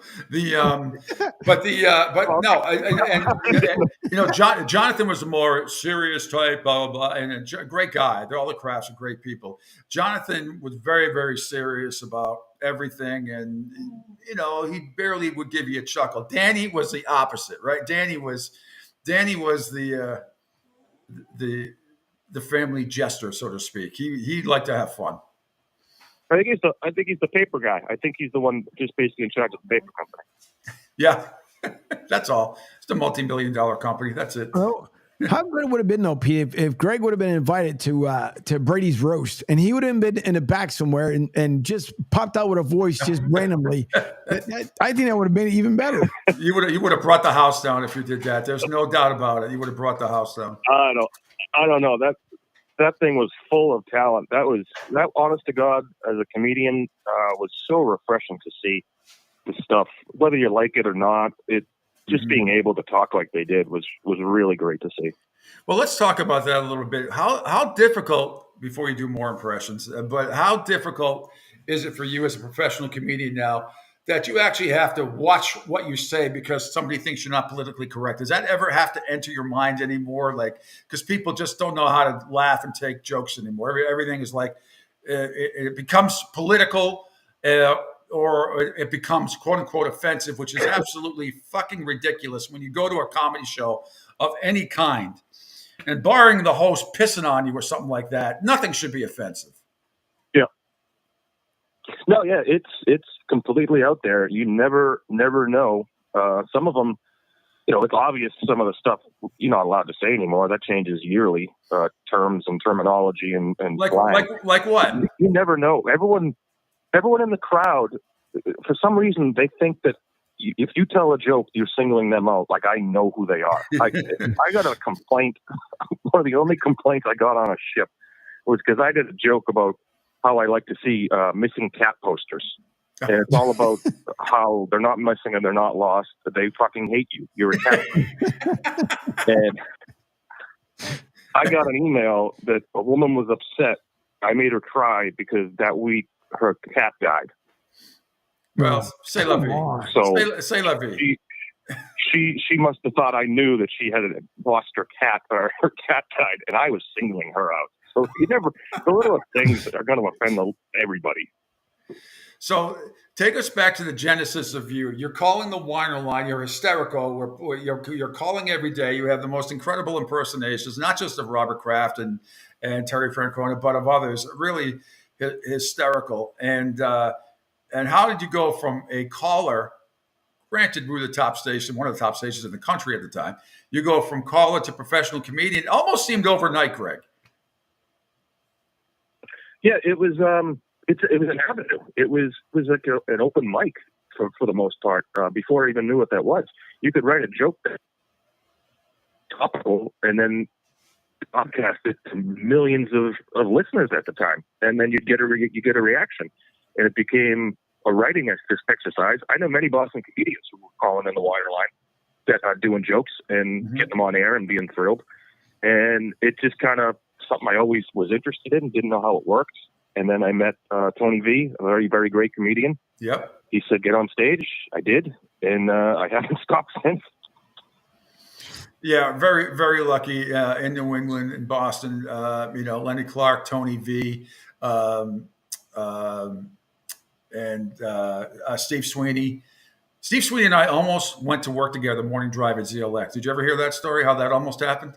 Jonathan was a more serious type, blah, blah, blah, and a great guy. They're all the Crafts are great people. Jonathan was very, very serious about everything, and he barely would give you a chuckle. Danny was the opposite, right? Danny was the family jester, so to speak. He'd like to have fun.
I think he's the paper guy. I think he's the one just basically in charge of the paper company.
Yeah, that's all. It's a multi-million-dollar company. That's it.
Oh, how good it would have been though, Pete, if Greg would have been invited to Brady's roast, and he would have been in the back somewhere and just popped out with a voice just randomly. I think that would have been even better.
You would have brought the house down if you did that. There's no doubt about it. You would have brought the house down.
I don't know. That thing was full of talent. That honest to God, as a comedian, was so refreshing to see the stuff, whether you like it or not. Just being able to talk like they did was really great to see.
Well, let's talk about that a little bit. How difficult, before you do more impressions, but how difficult is it for you as a professional comedian now that you actually have to watch what you say because somebody thinks you're not politically correct? Does that ever have to enter your mind anymore? Because people just don't know how to laugh and take jokes anymore. Everything is it becomes political or it becomes quote unquote offensive, which is absolutely fucking ridiculous when you go to a comedy show of any kind. And barring the host pissing on you or something like that, nothing should be offensive.
Yeah. No, yeah, it's completely out there. You never know. Some of them, it's obvious some of the stuff you're not allowed to say anymore. That changes yearly, terms and terminology and slang.
Like what?
You never know. Everyone in the crowd, for some reason, they think that if you tell a joke, you're singling them out. Like, I know who they are. I got a complaint. One of the only complaints I got on a ship was because I did a joke about how I like to see missing cat posters. And it's all about how they're not missing and they're not lost. They fucking hate you. You're a cat. And I got an email that a woman was upset. I made her cry because that week her cat died.
Well, say la vie.
So
say la vie.
She must have thought I knew that she had lost her cat or her cat died, and I was singling her out. So the little things are going to offend everybody.
So take us back to the genesis of you. You're calling the Weiner line. You're hysterical. You're calling every day. You have the most incredible impersonations, not just of Robert Kraft and Terry Francona, but of others. Really hysterical. And how did you go from a caller? Granted, we were the top station, one of the top stations in the country at the time. You go from caller to professional comedian. It almost seemed overnight, Greg.
Yeah, it was. It was an avenue. It was like an open mic for the most part. Before I even knew what that was, you could write a joke topical and then podcast it to millions of listeners at the time, and then you get a reaction, and it became a writing exercise. I know many Boston comedians who were calling in the Weiner line that are doing jokes and getting them on air and being thrilled, and it just kind of something I always was interested in, didn't know how it worked. And then I met Tony V, a very, very great comedian.
Yep.
He said, get on stage. I did. And I haven't stopped since.
Yeah, very, very lucky in New England, in Boston. Lenny Clark, Tony V, Steve Sweeney. Steve Sweeney and I almost went to work together morning drive at ZLX. Did you ever hear that story, how that almost happened?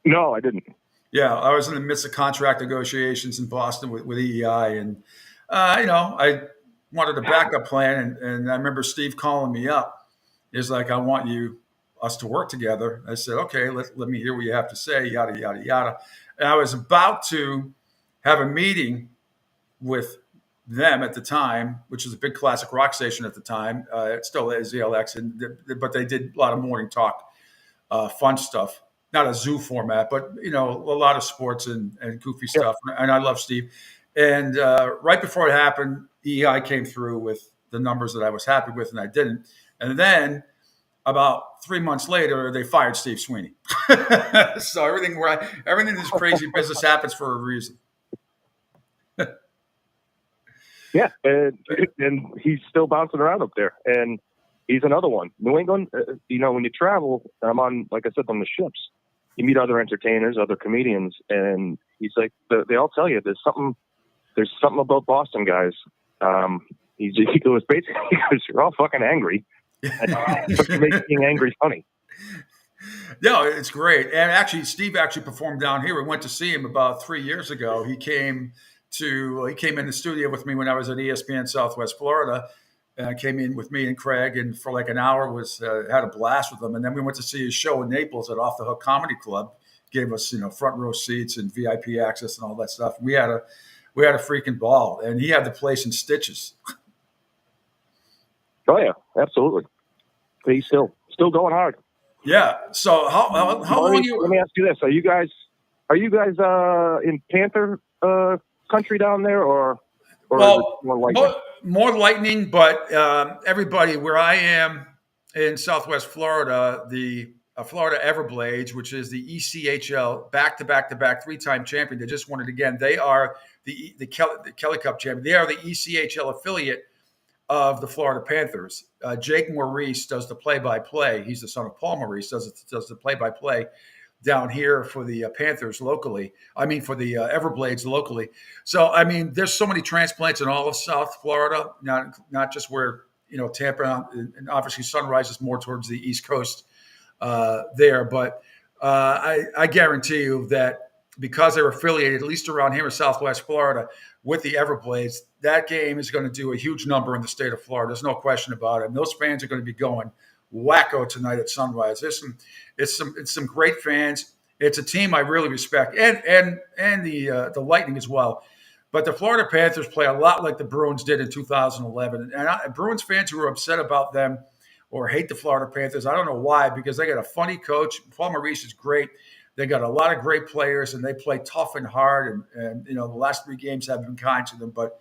No, I didn't.
Yeah, I was in the midst of contract negotiations in Boston with EEI, and I wanted a backup plan, and I remember Steve calling me up. He's like, "I want us to work together." I said, "Okay, let me hear what you have to say." Yada yada yada. And I was about to have a meeting with them at the time, which was a big classic rock station at the time. It still is ZLX, but they did a lot of morning talk, fun stuff. Not a zoo format, but a lot of sports and goofy stuff. And I love Steve. And right before it happened, EI came through with the numbers that I was happy with, and I didn't. And then about 3 months later, they fired Steve Sweeney. So everything in this crazy business happens for a reason.
Yeah, and he's still bouncing around up there, and he's another one. New England, when you travel, like I said, on the ships, you meet other entertainers, other comedians, and he's like, they all tell you there's something about Boston guys. He goes, basically, you're all fucking angry, and it makes being angry funny.
No, it's great. And actually, Steve performed down here. We went to see him about 3 years ago. He came in the studio with me when I was at ESPN Southwest Florida. Came in with me and Craig, and for like an hour had a blast with him. And then we went to see his show in Naples at Off the Hook Comedy Club. Gave us front row seats and VIP access and all that stuff. We had a freaking ball, and he had the place in stitches.
Oh yeah, absolutely. He's still going hard.
Yeah. So how long you?
Let me ask you this: Are you guys in Panther country down there, or
well,
more Lightning?
More Lightning, but everybody where I am in Southwest Florida, the Florida Everblades, which is the ECHL back-to-back 3-time champion. They just won it again. They are the Kelly Cup champion. They are the ECHL affiliate of the Florida Panthers. Jake Maurice does the play-by-play. He's the son of Paul Maurice, does the play-by-play down here for the Panthers locally. I mean, for the Everblades locally. So, I mean, there's so many transplants in all of South Florida, not just where, Tampa, and obviously Sunrise is more towards the East Coast there. But I guarantee you that because they're affiliated, at least around here in Southwest Florida, with the Everblades, that game is going to do a huge number in the state of Florida. There's no question about it. And those fans are going to be going wacko tonight at Sunrise. It's some great fans. It's a team I really respect, and the Lightning as well. But the Florida Panthers play a lot like the Bruins did in 2011. And Bruins fans who are upset about them or hate the Florida Panthers, I don't know why, because they got a funny coach. Paul Maurice is great. They got a lot of great players, and they play tough and hard. And the last 3 games have been kind to them. But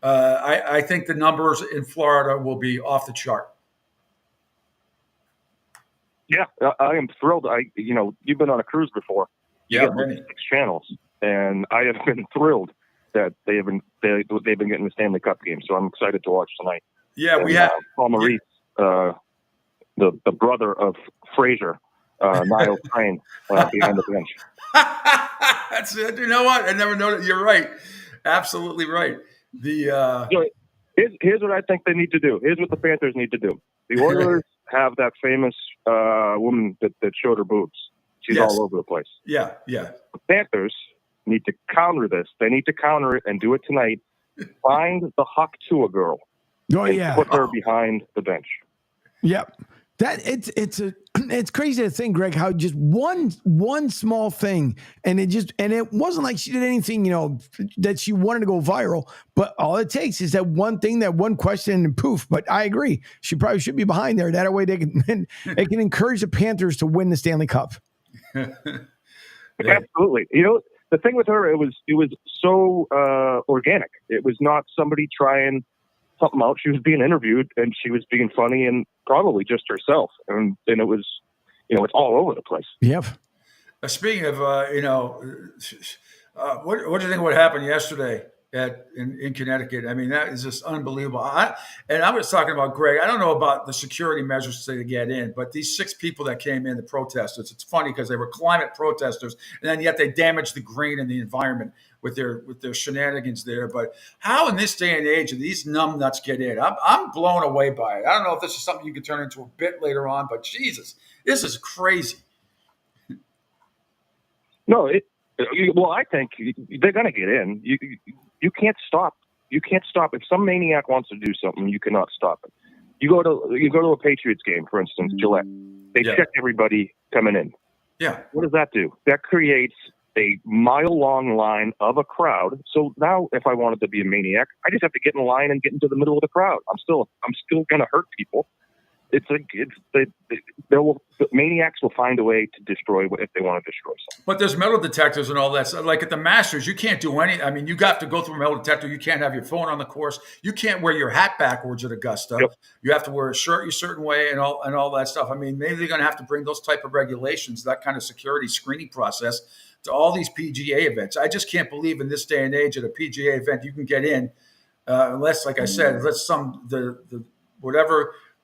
I think the numbers in Florida will be off the chart.
Yeah, I am thrilled. You've been on a cruise before.
Yeah,
6 channels, and I have been thrilled that they've been getting the Stanley Cup game. So I'm excited to watch tonight.
Yeah, we have
Paul Maurice, the brother of Fraser, Niall Crane, behind the bench.
That's it. You know what? I never noticed. You're right. Absolutely right. Here's
what I think they need to do. Here's what the Panthers need to do. The Oilers have that famous woman that showed her boobs. She's all over the place.
Yeah.
The Panthers need to counter this. They need to counter it and do it tonight. Find the Hawk Tua girl.
Oh, yeah.
Put her behind the bench.
Yep. It's crazy to think, Greg, how just one small thing, and it wasn't like she did anything, that she wanted to go viral, but all it takes is that one thing, that one question, and poof. But I agree, she probably should be behind there. That way it can encourage the Panthers to win the Stanley Cup.
Absolutely. The thing with her, it was so organic. It was not somebody trying something out. She was being interviewed, and she was being funny and probably just herself. And it was, it's all over the place.
Yep.
Speaking of, what do you think what happened yesterday in Connecticut? I mean, that is just unbelievable. I was talking about, Greg, I don't know about the security measures to get in, but these 6 people that came in, the protesters, it's funny because they were climate protesters, and then yet they damaged the green and the environment with their shenanigans there. But how in this day and age do these numbnuts get in? I'm blown away by it. I don't know if this is something you could turn into a bit later on, but Jesus, this is crazy.
No, well, I think they're going to get in. You can't stop. You can't stop. If some maniac wants to do something, you cannot stop it. You go to a Patriots game, for instance, Gillette. They check everybody coming in.
Yeah.
What does that do? That creates a mile-long line of a crowd. So now, if I wanted to be a maniac, I just have to get in line and get into the middle of the crowd. I'm still going to hurt people. Maniacs will find a way to destroy if they want to destroy something.
But there's metal detectors and all that. So like at the Masters, you can't do any. I mean, you have to go through a metal detector. You can't have your phone on the course. You can't wear your hat backwards at Augusta. Yep. You have to wear a shirt a certain way and all that stuff. I mean, maybe they're going to have to bring those type of regulations, that kind of security screening process to all these PGA events. I just can't believe in this day and age at a PGA event you can get in unless, like I said, unless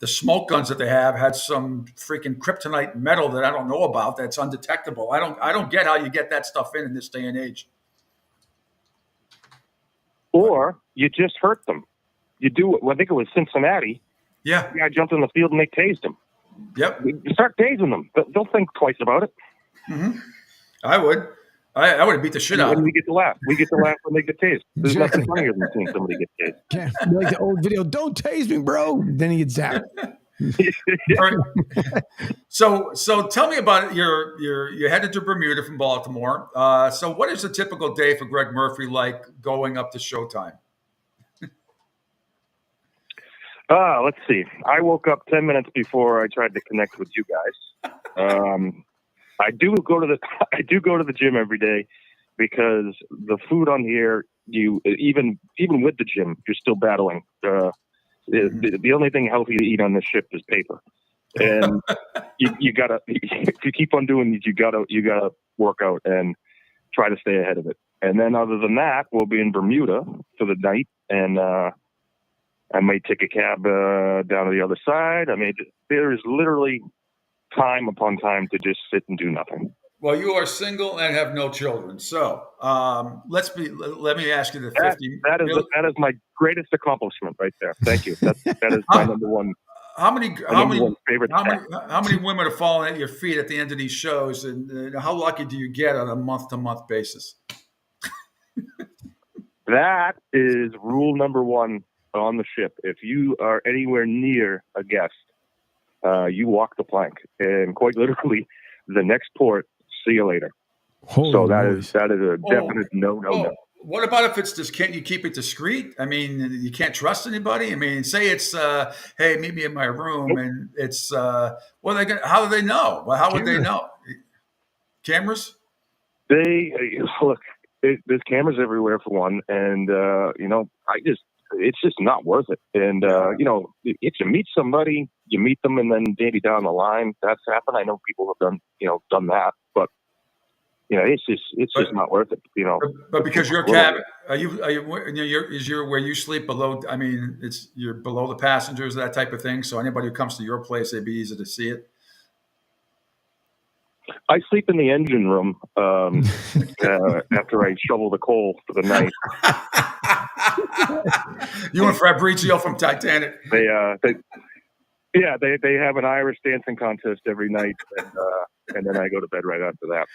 the smoke guns that they have had some freaking kryptonite metal that I don't know about that's undetectable. I don't get how you get that stuff in this day and age.
Or you just hurt them. You do. I think it was Cincinnati.
Yeah.
The guy jumped in the field and they tased him.
Yep.
You start tasing them. They'll think twice about it.
Mm-hmm. I would. I would have beat the shit out of them.
We get to laugh. We get to laugh when they get tased. There's nothing funnier than seeing somebody get tased.
Yeah, like the old video, don't tase me, bro. Then he gets zapped.
So tell me about it. You're headed to Bermuda from Baltimore. So what is a typical day for Greg Murphy like going up to showtime?
Let's see. I woke up 10 minutes before I tried to connect with you guys. I do go to the gym every day because the food on here, even with the gym, you're still battling. The only thing healthy to eat on this ship is paper, and you gotta, if you keep on doing it, you gotta work out and try to stay ahead of it. And then other than that, we'll be in Bermuda for the night, and I might take a cab down to the other side. I mean, there is literally time upon time to just sit and do nothing.
Well, you are single and have no children, so let me ask you the 50.
That is my greatest accomplishment right there. Thank you. That is my number one.
How many women are falling at your feet at the end of these shows, and how lucky do you get on a month-to-month basis?
That is rule number one on the ship. If you are anywhere near a guest, you walk the plank, and quite literally, the next port. See you later. So that is a definite no.
What about if it's just, can't you keep it discreet? I mean, you can't trust anybody. I mean, say it's, hey, meet me in my room, and it's, how do they know? Well, how would they know? Cameras?
Look. There's cameras everywhere for one, and it's just not worth it. And if you meet somebody, you meet them, and then maybe down the line that's happened. I know people have done that, but it's just not worth it.
But because your cabin, where you sleep below? I mean, you're below the passengers, that type of thing. So anybody who comes to your place, it'd be easy to see it.
I sleep in the engine room after I shovel the coal for the night.
You and Fabrizio from Titanic.
They have an Irish dancing contest every night, and then I go to bed right after that.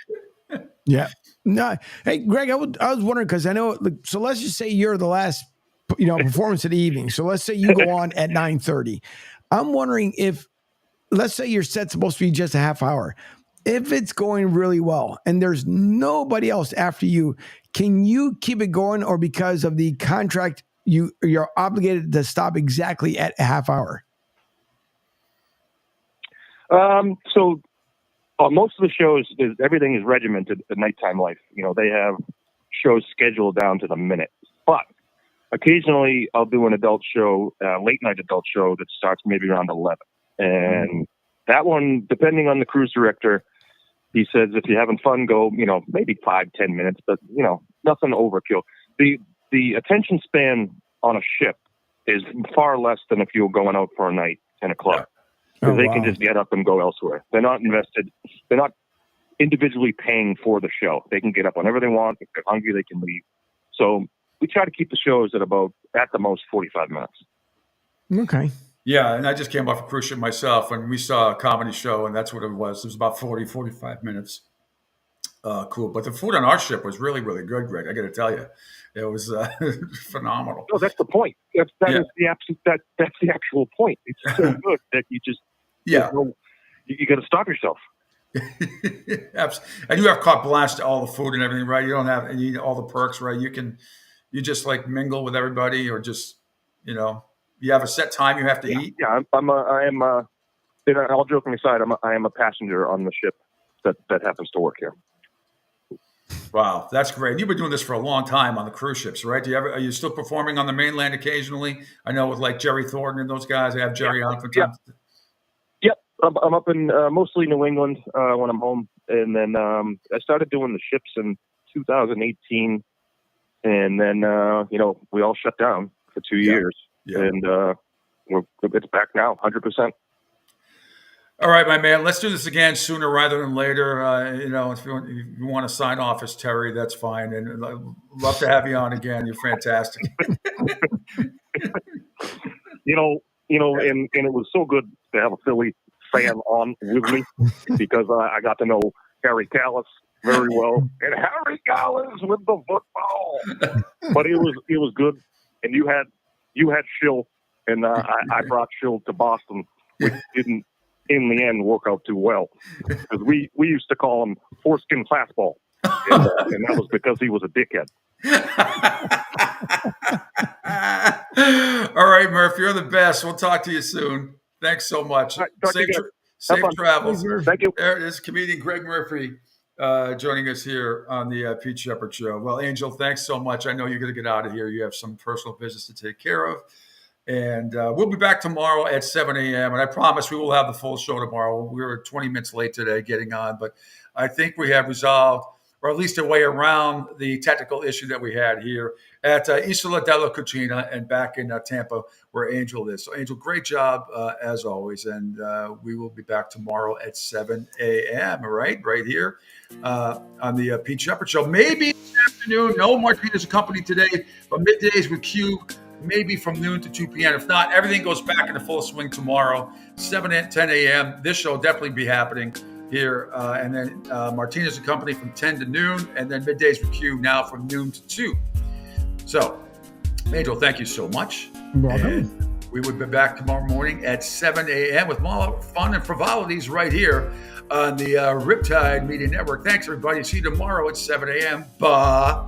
Yeah. No. Hey, Greg, I was wondering because I know. So let's just say you're the last, performance of the evening. So let's say you go on at 9:30. I'm wondering if, let's say your set's supposed to be just a half hour. If it's going really well and there's nobody else after you, can you keep it going, or because of the contract, you're obligated to stop exactly at a half hour?
So most of the shows, everything is regimented at Nighttime Life. They have shows scheduled down to the minute. But occasionally I'll do an adult show, late night adult show that starts maybe around 11. And that one, depending on the cruise director, he says, if you're having fun, go, maybe 5-10 minutes, but, nothing overkill. The attention span on a ship is far less than if you were going out for a night in a club. Because they can just get up and go elsewhere. They're not invested. They're not individually paying for the show. They can get up whenever they want. If they're hungry, they can leave. So we try to keep the shows at the most 45 minutes.
Okay.
Yeah, and I just came off a cruise ship myself, and we saw a comedy show, and that's what it was. It was about 40, 45 minutes. Cool. But the food on our ship was really, really good, Greg. I got to tell you. It was phenomenal.
No, that's the point. That's the actual point. It's so good that you just you got to stop yourself.
And you have carte blanche to all the food and everything, right? You don't have all the perks, right? You just like mingle with everybody, or just you have a set time you have to eat.
Yeah, I am. All joking aside, I am a passenger on the ship that happens to work here.
Wow, that's great. You've been doing this for a long time on the cruise ships, right? Are you still performing on the mainland occasionally? I know with like Jerry Thornton and those guys, they have Jerry on from time to time.
Yep, I'm up in mostly New England when I'm home, and then I started doing the ships in 2018, and then we all shut down for 2 years, and it's back now, 100%.
All right, my man. Let's do this again sooner rather than later. If you want to sign off as Terry, that's fine. And I'd love to have you on again. You're fantastic.
And it was so good to have a Philly fan on with me, because I got to know Harry Callis very well, and Harry Callis with the football. But it was good, and you had Schill, and I brought Schill to Boston, which didn't in the end work out too well, because we used to call him foreskin fastball, and that was because he was a dickhead.
All right, Murph, you're the best. We'll talk to you soon. Thanks so much.
Right,
safe travels.
Thank you.
There it is, comedian Greg Murphy joining us here on the Pete Sheppard Show. Well, Angel, thanks so much. I know you're going to get out of here. You have some personal business to take care of. And we'll be back tomorrow at 7 a.m. And I promise we will have the full show tomorrow. We were 20 minutes late today getting on, but I think we have resolved, or at least a way around, the technical issue that we had here at Isola della Cucina and back in Tampa, where Angel is. So, Angel, great job as always. And we will be back tomorrow at 7 a.m. Right here on the Pete Sheppard Show. Maybe this afternoon, no Martinez Company today, but middays with Q. Maybe from noon to 2 p.m. If not, everything goes back into full swing tomorrow, 7 and 10 a.m. This show will definitely be happening here. And then Martinez Company from 10 to noon, and then middays with Q now from noon to 2. So, Angel, thank you so much.
Welcome.
And we will be back tomorrow morning at 7 a.m. with more fun and frivolities right here on the Riptide Media Network. Thanks, everybody. See you tomorrow at 7 a.m. Bye.